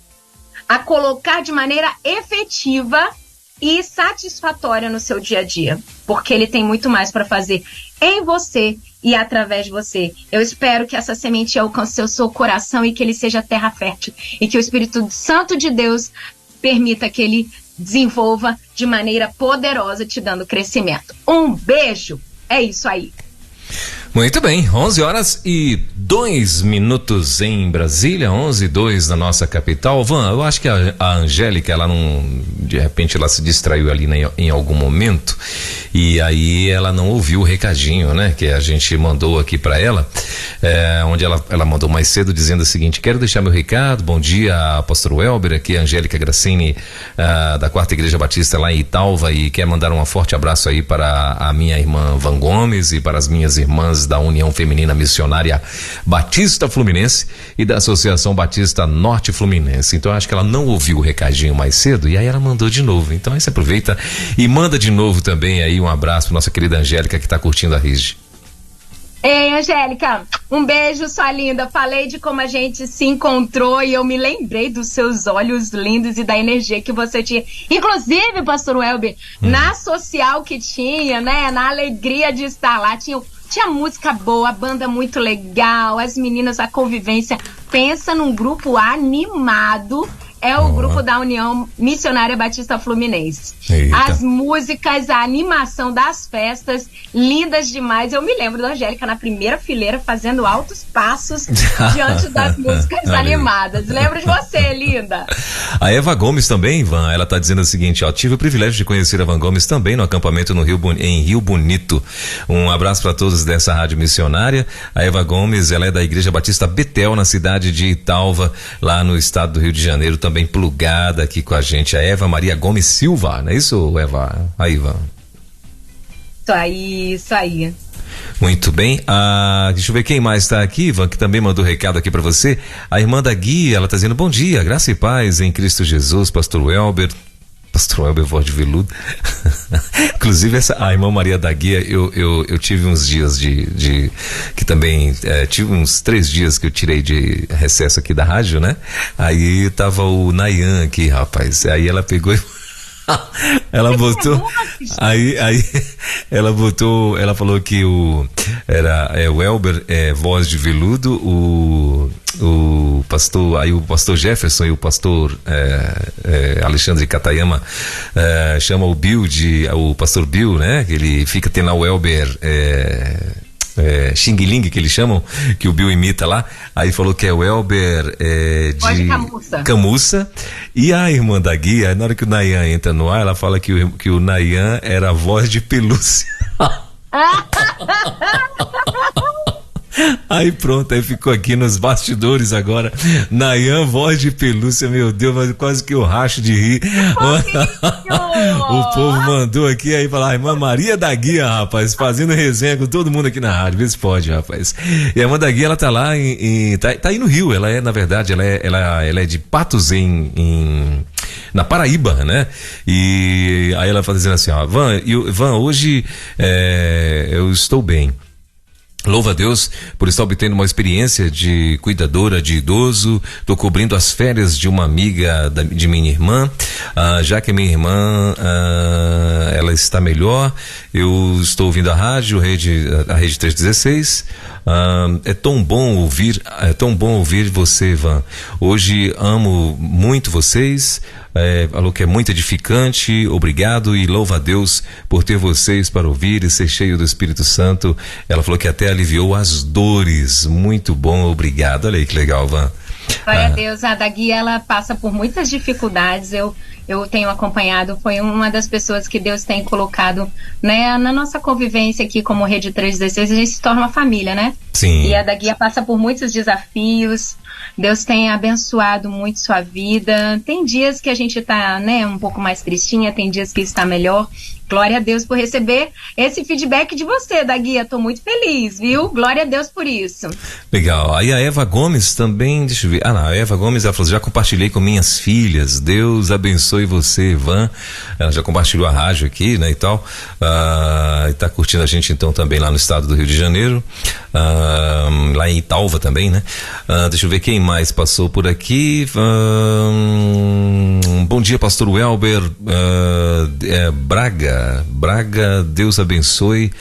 A colocar de maneira efetiva e satisfatória no seu dia a dia. Porque Ele tem muito mais para fazer em você e através de você. Eu espero que essa semente alcance o seu coração e que ele seja terra fértil. E que o Espírito Santo de Deus permita que ele desenvolva de maneira poderosa, te dando crescimento. Um beijo! É isso aí. Muito bem, 11h02 em Brasília, 11h02 na nossa capital. Van, eu acho que a Angélica, ela não, de repente ela se distraiu ali em algum momento e aí ela não ouviu o recadinho, né, que a gente mandou aqui para ela, onde ela mandou mais cedo dizendo o seguinte: quero deixar meu recado, bom dia, pastor Welber, aqui é a Angélica Grassini, da Quarta Igreja Batista lá em Italva, e quer mandar um forte abraço aí para a minha irmã Van Gomes e para as minhas irmãs da União Feminina Missionária Batista Fluminense e da Associação Batista Norte Fluminense. Então acho que ela não ouviu o recadinho mais cedo e aí ela mandou de novo. Então aí você aproveita e manda de novo também aí um abraço para nossa querida Angélica que está curtindo a Rede. Ei, Angélica, um beijo, sua linda. Falei de como a gente se encontrou e eu me lembrei dos seus olhos lindos e da energia que você tinha. Inclusive, pastor Welber, na social que tinha, né, na alegria de estar lá, tinha música boa, banda muito legal, as meninas, a convivência. Pensa num grupo animado. É o grupo da União Missionária Batista Fluminense. Eita. As músicas, a animação das festas, lindas demais. Eu me lembro da Angélica na primeira fileira fazendo altos passos diante das músicas animadas. Lembro de você, linda. A Eva Gomes também, Ivan, ela tá dizendo o seguinte, ó: tive o privilégio de conhecer a Van Gomes também no acampamento em Rio Bonito. Um abraço para todos dessa rádio missionária. A Eva Gomes, ela é da Igreja Batista Betel, na cidade de Italva, lá no estado do Rio de Janeiro, também plugada aqui com a gente, a Eva Maria Gomes Silva, não é isso, Eva? Aí, Ivan. Isso aí. Muito bem, deixa eu ver quem mais está aqui, Ivan, que também mandou recado aqui para você. A irmã da Gui, ela tá dizendo: bom dia, graça e paz em Cristo Jesus, pastor Welber, voz de veludo. Inclusive a irmã Maria da Guia, eu tive uns dias que também, tive uns 3 dias que eu tirei de recesso aqui da rádio, né? Aí tava o Nayan aqui, rapaz, aí ela pegou e ela botou, aí ela falou que o Welber, voz de veludo, o pastor Jefferson e o pastor Alexandre Catayama chama o pastor Bill, né? Que ele fica tendo a Welber Xing Ling, que eles chamam, que o Bill imita lá. Aí falou que é o Elber de Camussa. E a irmã da Guia, na hora que o Nayan entra no ar, ela fala que o Nayan era a voz de pelúcia. Aí pronto, aí ficou aqui nos bastidores agora. Nayan, voz de pelúcia, meu Deus, mas quase que eu racho de rir. O povo mandou aqui, aí falar, irmã Maria da Guia, rapaz, fazendo resenha com todo mundo aqui na rádio, vê se pode, rapaz. E a irmã da Guia, ela tá lá tá aí no Rio, ela é, na verdade, ela é de Patos na Paraíba, né? E aí ela tá dizendo assim, ó, Van, hoje eu estou bem. Louva a Deus por estar obtendo uma experiência de cuidadora de idoso. Estou cobrindo as férias de uma amiga de minha irmã, já que minha irmã ela está melhor. Eu estou ouvindo a rádio, a Rede 316. É tão bom ouvir você, Van. Hoje amo muito vocês. Falou que é muito edificante, obrigado e louva a Deus por ter vocês para ouvir e ser cheio do Espírito Santo. Ela falou que até aliviou as dores, muito bom, obrigado. Olha aí que legal, Van. Glória a Deus, a Dagui, ela passa por muitas dificuldades, eu tenho acompanhado, foi uma das pessoas que Deus tem colocado, né, na nossa convivência aqui como Rede 316, a gente se torna uma família, né? Sim. E a Dagui passa por muitos desafios, Deus tem abençoado muito sua vida, tem dias que a gente tá, né, um pouco mais tristinha, tem dias que está melhor. Glória a Deus por receber esse feedback de você, Dagui. Tô muito feliz, viu? Glória a Deus por isso. Legal. Aí a Eva Gomes também, deixa eu ver. A Eva Gomes, ela falou, já compartilhei com minhas filhas. Deus abençoe você, Van. Ela já compartilhou a rádio aqui, né, e tal. E tá curtindo a gente então também lá no estado do Rio de Janeiro. Lá em Italva também, né? Deixa eu ver quem mais passou por aqui. Bom dia, pastor Welber. Braga, Deus abençoe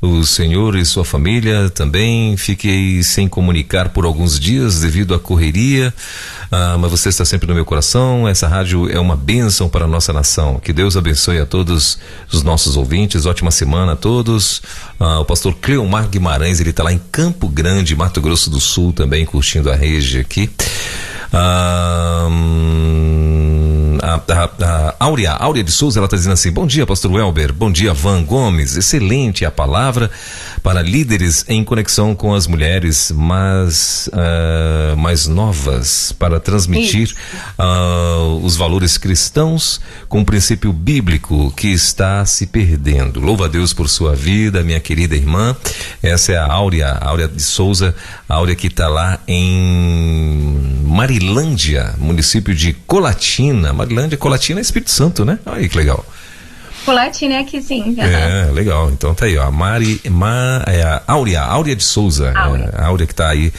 o senhor e sua família também. Fiquei sem comunicar por alguns dias devido à correria, mas você está sempre no meu coração. Essa rádio é uma bênção para a nossa nação. Que Deus abençoe a todos os nossos ouvintes. Ótima semana a todos. O pastor Cleomar Guimarães, ele está lá em Campo Grande, Mato Grosso do Sul, também curtindo a rede aqui. A Áurea de Souza, ela está dizendo assim: bom dia, pastor Welber, bom dia, Van Gomes, excelente a palavra para líderes em conexão com as mulheres mais novas, para transmitir os valores cristãos com o princípio bíblico que está se perdendo. Louva a Deus por sua vida, minha querida irmã. Essa é a Áurea de Souza, a Áurea que está lá em Marilândia, município de Colatina. Colatina é Espírito Santo, né? Olha aí que legal. Colatina é aqui, sim. Legal. Então tá aí, ó. A Áurea de Souza. A Áurea que tá aí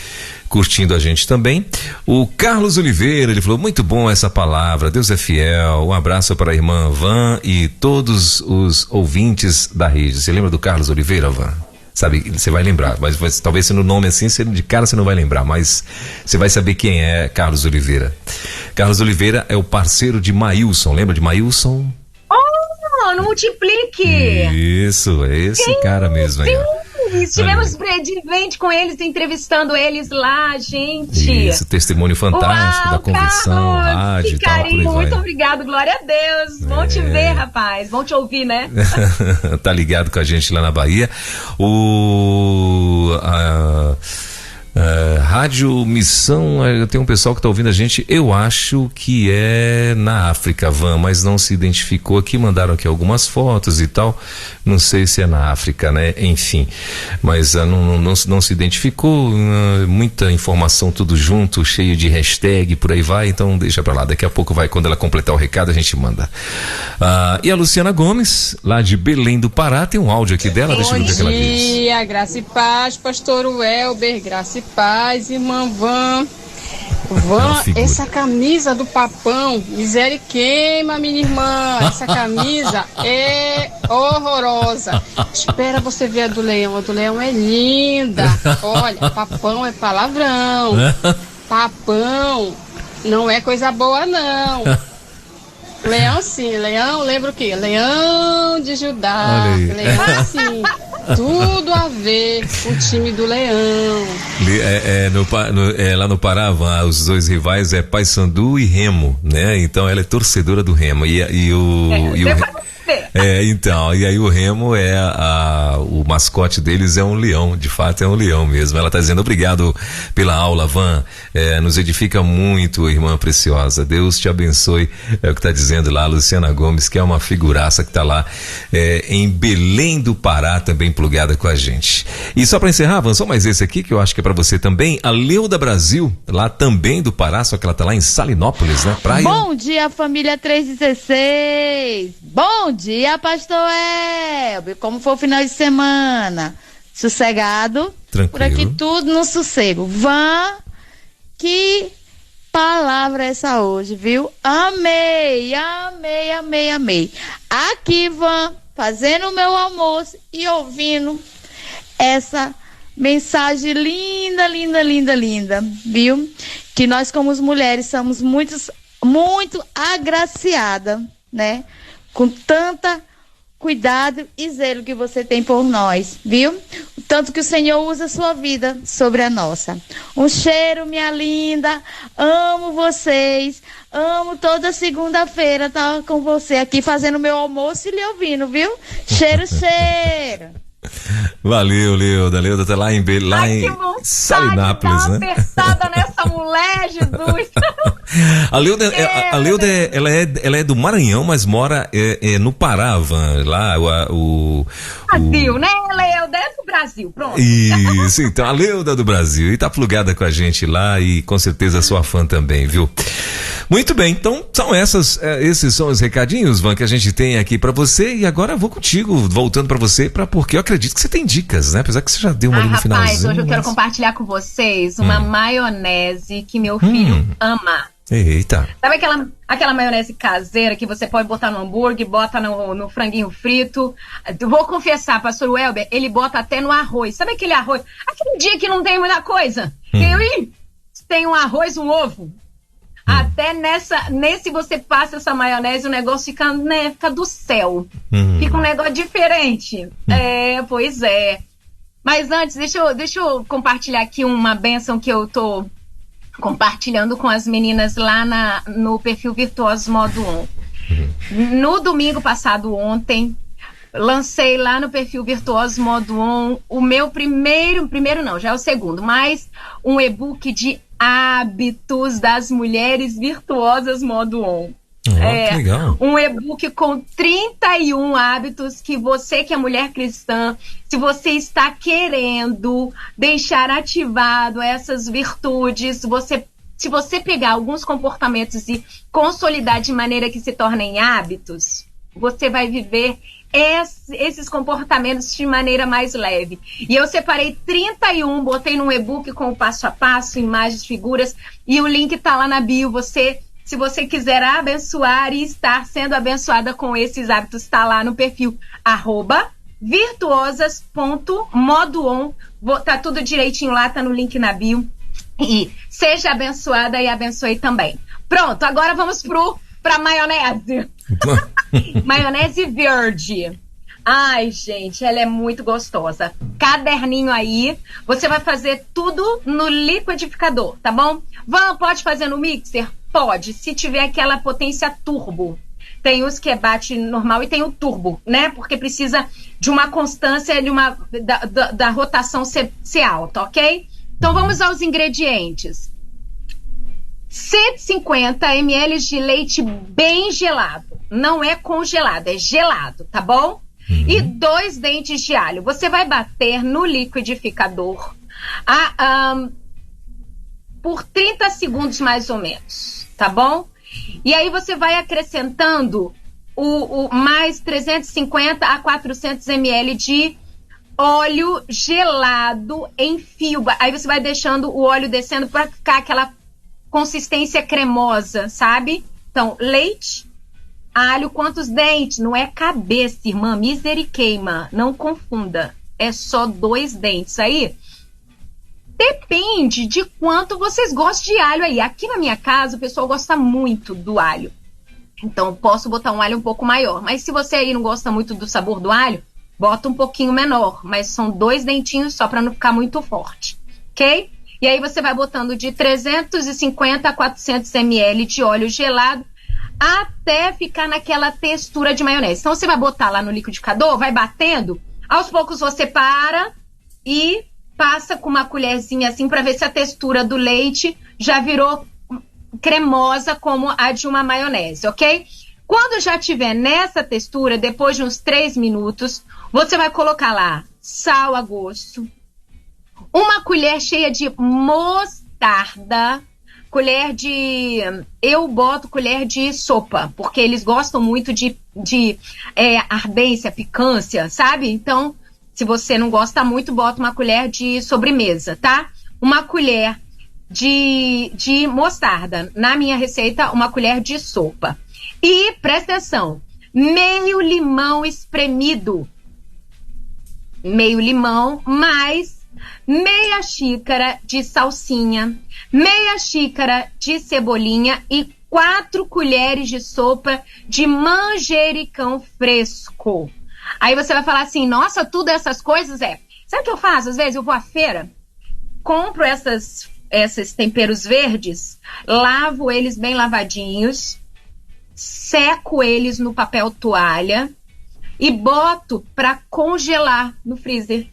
curtindo a gente também. O Carlos Oliveira, ele falou, muito bom essa palavra, Deus é fiel. Um abraço para a irmã Van e todos os ouvintes da rede. Você lembra do Carlos Oliveira, Van? Sabe, você vai lembrar, mas talvez sendo nome assim, de cara você não vai lembrar, mas você vai saber quem é Carlos Oliveira. Carlos Oliveira é o parceiro de Maílson, lembra de Maílson? No Multiplique! Isso, é esse cara mesmo aí. Estivemos de com eles, entrevistando eles lá, gente. Isso, testemunho fantástico da convenção, rádio e tal. Carinho, muito obrigado, glória a Deus. Bom te ver, rapaz, bom te ouvir, né? Tá ligado com a gente lá na Bahia. Rádio Missão, tem um pessoal que está ouvindo a gente, eu acho que é na África, Van, mas não se identificou aqui, mandaram aqui algumas fotos e tal, não sei se é na África, né, enfim, mas não se identificou, muita informação tudo junto, cheio de hashtag, por aí vai, então deixa pra lá, daqui a pouco vai, quando ela completar o recado a gente manda. E a Luciana Gomes, lá de Belém do Pará, tem um áudio aqui dela, deixa eu ver o que ela diz. Bom dia, graça e paz, pastor Welber, graça e paz, irmã Van. Essa camisa do Papão, miséria queima, minha irmã. Essa camisa é horrorosa. Espera você ver a do Leão é linda. Olha, Papão é palavrão. Papão não é coisa boa, não. Leão sim, Leão, lembra o quê? Leão de Judá. Leão sim. tudo a ver com o time do Leão. Lá no Pará, os dois rivais é Paysandu e Remo, né? Então ela é torcedora do Remo. Então, e aí o Remo o mascote deles é um leão, de fato é um leão mesmo. Ela tá dizendo obrigado pela aula, Van, nos edifica muito, irmã preciosa, Deus te abençoe, é o que tá dizendo lá a Luciana Gomes, que é uma figuraça que tá lá em Belém do Pará, também plugada com a gente. E só pra encerrar, Van, só mais esse aqui que eu acho que é pra você também, a Leuda Brasil, lá também do Pará, só que ela tá lá em Salinópolis, né? Praia. Bom dia, família 316. Bom dia, pastor Elber. Como foi o final de semana? Sossegado? Tranquilo. Por aqui tudo no sossego. Van, que palavra é essa hoje, viu? Amei. Aqui, Van, fazendo o meu almoço e ouvindo essa mensagem linda, viu? Que nós, como mulheres, somos muito agraciadas, né? Com tanta cuidado e zelo que você tem por nós, viu? Tanto que o Senhor usa a sua vida sobre a nossa. Um cheiro, minha linda. Amo vocês. Amo toda segunda-feira estar com você aqui fazendo meu almoço e lhe ouvindo, viu? Cheiro. Valeu, Leuda. Leuda tá lá em Salinápolis, né? Apertada nessa mulher, Jesus. A Leuda ela é do Maranhão, mas mora no Pará, Van, lá Brasil, né? Leuda é do Brasil, pronto. Isso, então, a Leuda do Brasil, e tá plugada com a gente lá e com certeza sua fã também, viu? Muito bem, então esses são os recadinhos, Van, que a gente tem aqui pra você, e agora eu vou contigo, voltando pra você, porque eu acredito que você tem dicas, né? Apesar que você já deu uma ali no finalzinho. Rapaz, hoje eu quero compartilhar com vocês uma maionese que meu filho ama. Eita. Sabe aquela maionese caseira que você pode botar no hambúrguer, bota no franguinho frito? Vou confessar, pastor Welber, ele bota até no arroz. Sabe aquele arroz? Aquele dia que não tem muita coisa. Tem um arroz, um ovo. Até nesse você passa essa maionese, o negócio fica do céu. Fica um negócio diferente. Pois é. Mas antes, deixa eu compartilhar aqui uma bênção que eu tô compartilhando com as meninas lá no perfil Virtuosos Modo On. No domingo passado, ontem, lancei lá no perfil Virtuosos Modo On o meu primeiro não, já é o segundo, mas um e-book de hábitos das mulheres virtuosas Modo On. Que legal. Um e-book com 31 hábitos que você, que é mulher cristã, se você está querendo deixar ativado essas virtudes, se você pegar alguns comportamentos e consolidar de maneira que se tornem hábitos, você vai viver esses comportamentos de maneira mais leve. E eu separei 31, botei num e-book com o passo a passo, imagens, figuras, e o link tá lá na bio. Se você quiser abençoar e estar sendo abençoada com esses hábitos, está lá no perfil @virtuosas.modoon. Tá tudo direitinho lá, tá no link na bio. E seja abençoada e abençoe também. Pronto, agora vamos pra maionese. Maionese verde. Ai, gente, ela é muito gostosa. Caderninho aí, você vai fazer tudo no liquidificador, tá bom? Pode fazer no mixer? Pode, se tiver aquela potência turbo. Tem os que bate normal e tem o turbo, né? Porque precisa de uma constância, da rotação ser alta, ok? Então vamos aos ingredientes. 150 ml de leite bem gelado. Não é congelado, é gelado, tá bom? E 2 dentes de alho. Você vai bater no liquidificador por 30 segundos mais ou menos, tá bom? E aí você vai acrescentando o mais 350 a 400 ml de óleo gelado em fio. Aí você vai deixando o óleo descendo para ficar aquela consistência cremosa, sabe? Então, leite, alho, quantos dentes? Não é cabeça, irmã, miseriqueima, não confunda. É só 2 dentes. Aí, depende de quanto vocês gostam de alho aí. Aqui na minha casa, o pessoal gosta muito do alho. Então, posso botar um alho um pouco maior. Mas se você aí não gosta muito do sabor do alho, bota um pouquinho menor, mas são 2 dentinhos só para não ficar muito forte, ok? E aí você vai botando de 350 a 400 ml de óleo gelado até ficar naquela textura de maionese. Então você vai botar lá no liquidificador, vai batendo, aos poucos você para e passa com uma colherzinha assim para ver se a textura do leite já virou cremosa como a de uma maionese, ok? Quando já tiver nessa textura, depois de uns 3 minutos, você vai colocar lá sal a gosto, uma colher cheia de mostarda, eu boto colher de sopa, porque eles gostam muito de ardência, picância, sabe? Então, se você não gosta muito, bota uma colher de sobremesa, tá? Uma colher de mostarda. Na minha receita, uma colher de sopa. E, presta atenção, meio limão espremido. Meio limão, mais meia xícara de salsinha, meia xícara de cebolinha e 4 colheres de sopa de manjericão fresco. Aí você vai falar assim, nossa, tudo essas coisas Sabe o que eu faço? Às vezes eu vou à feira, compro esses temperos verdes, lavo eles bem lavadinhos, seco eles no papel toalha e boto para congelar no freezer.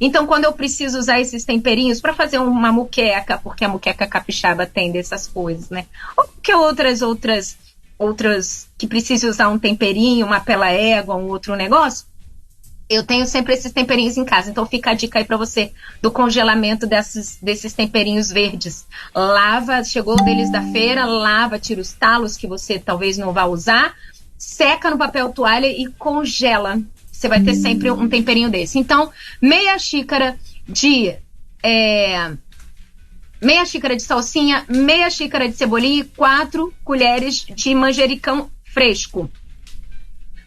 Então, quando eu preciso usar esses temperinhos para fazer uma muqueca, porque a muqueca capixaba tem dessas coisas, né? Ou que outras que precisam usar um temperinho, uma pela égua, um outro negócio, eu tenho sempre esses temperinhos em casa. Então, fica a dica aí para você do congelamento desses temperinhos verdes. Lava, chegou deles da feira, lava, tira os talos que você talvez não vá usar, seca no papel toalha e congela. Você vai ter sempre um temperinho desse. Então, meia xícara de salsinha, meia xícara de cebolinha e 4 colheres de manjericão fresco.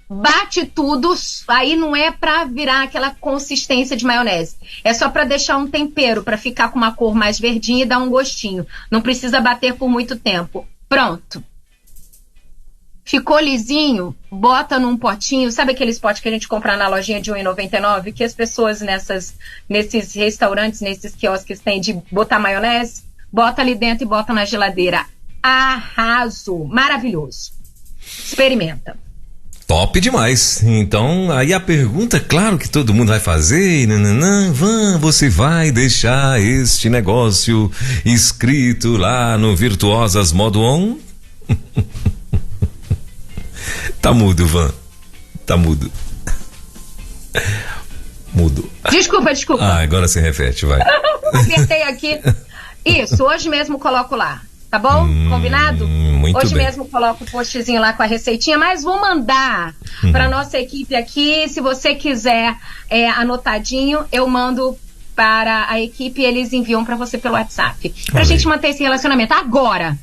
Bate tudo, aí não é pra virar aquela consistência de maionese. É só pra deixar um tempero, pra ficar com uma cor mais verdinha e dar um gostinho. Não precisa bater por muito tempo. Pronto. Ficou lisinho, bota num potinho, sabe aqueles potes que a gente compra na lojinha de R$1,99? Que as pessoas nesses restaurantes, nesses quiosques têm de botar maionese? Bota ali dentro e bota na geladeira. Arraso! Maravilhoso. Experimenta. Top demais. Então, aí a pergunta, claro que todo mundo vai fazer, você vai deixar este negócio escrito lá no Virtuosas Modo On? Tá mudo, Van. Tá mudo. Mudo. Desculpa. Agora se repete, vai. Apertei aqui. Isso, hoje mesmo coloco lá. Tá bom? Combinado? Muito hoje bem. mesmo coloco o postzinho lá com a receitinha, mas vou mandar para nossa equipe aqui. Se você quiser anotadinho, eu mando para a equipe e eles enviam para você pelo WhatsApp. Pra gente manter esse relacionamento. Agora,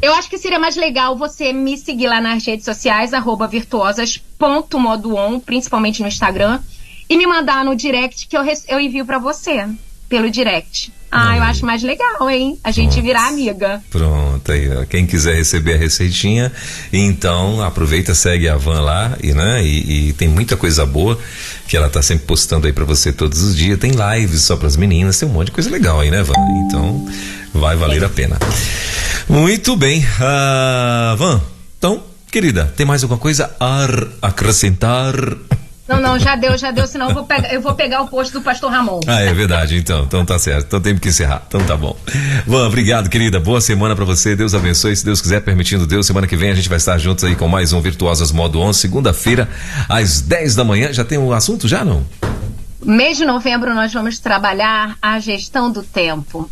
eu acho que seria mais legal você me seguir lá nas redes sociais, @virtuosas.modoon, principalmente no Instagram, e me mandar no direct que eu envio pra você, pelo direct. Eu acho mais legal, hein? A gente virar amiga. Pronto, aí, ó. Quem quiser receber a receitinha, então aproveita, segue a Van lá e tem muita coisa boa que ela tá sempre postando aí pra você todos os dias. Tem lives só pras meninas, tem um monte de coisa legal aí, né, Van? Então vai valer a pena. Muito bem, Van, então, querida, tem mais alguma coisa a acrescentar? Não, já deu, senão eu vou pegar o posto do pastor Ramon. É verdade, então tá certo, então temos que encerrar, então tá bom. Van, obrigado, querida, boa semana pra você, Deus abençoe, se Deus quiser, permitindo Deus, semana que vem a gente vai estar juntos aí com mais um Virtuosas Modo 11, segunda-feira, às 10 da manhã, já tem um assunto já, não? Mês de novembro nós vamos trabalhar a gestão do tempo.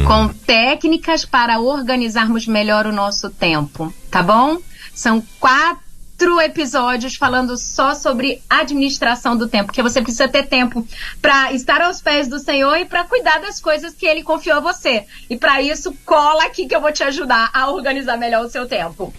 Com técnicas para organizarmos melhor o nosso tempo, tá bom? São 4 episódios falando só sobre administração do tempo, porque você precisa ter tempo para estar aos pés do Senhor e para cuidar das coisas que Ele confiou a você. E para isso, cola aqui que eu vou te ajudar a organizar melhor o seu tempo.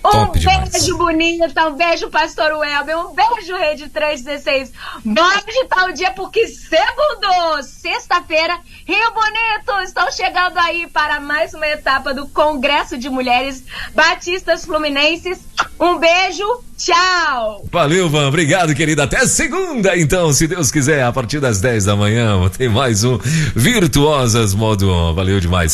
Top beijo demais. bonita, um beijo Pastor Welber, um beijo Rede 316. Bora agitar o dia porque segundou, sexta-feira, Rio Bonito, estão chegando aí para mais uma etapa do Congresso de Mulheres Batistas Fluminenses. Um beijo, tchau! Valeu, Van, obrigado, querida. Até segunda, então, se Deus quiser, a partir das 10 da manhã, tem mais um Virtuosas Modo On. Valeu demais.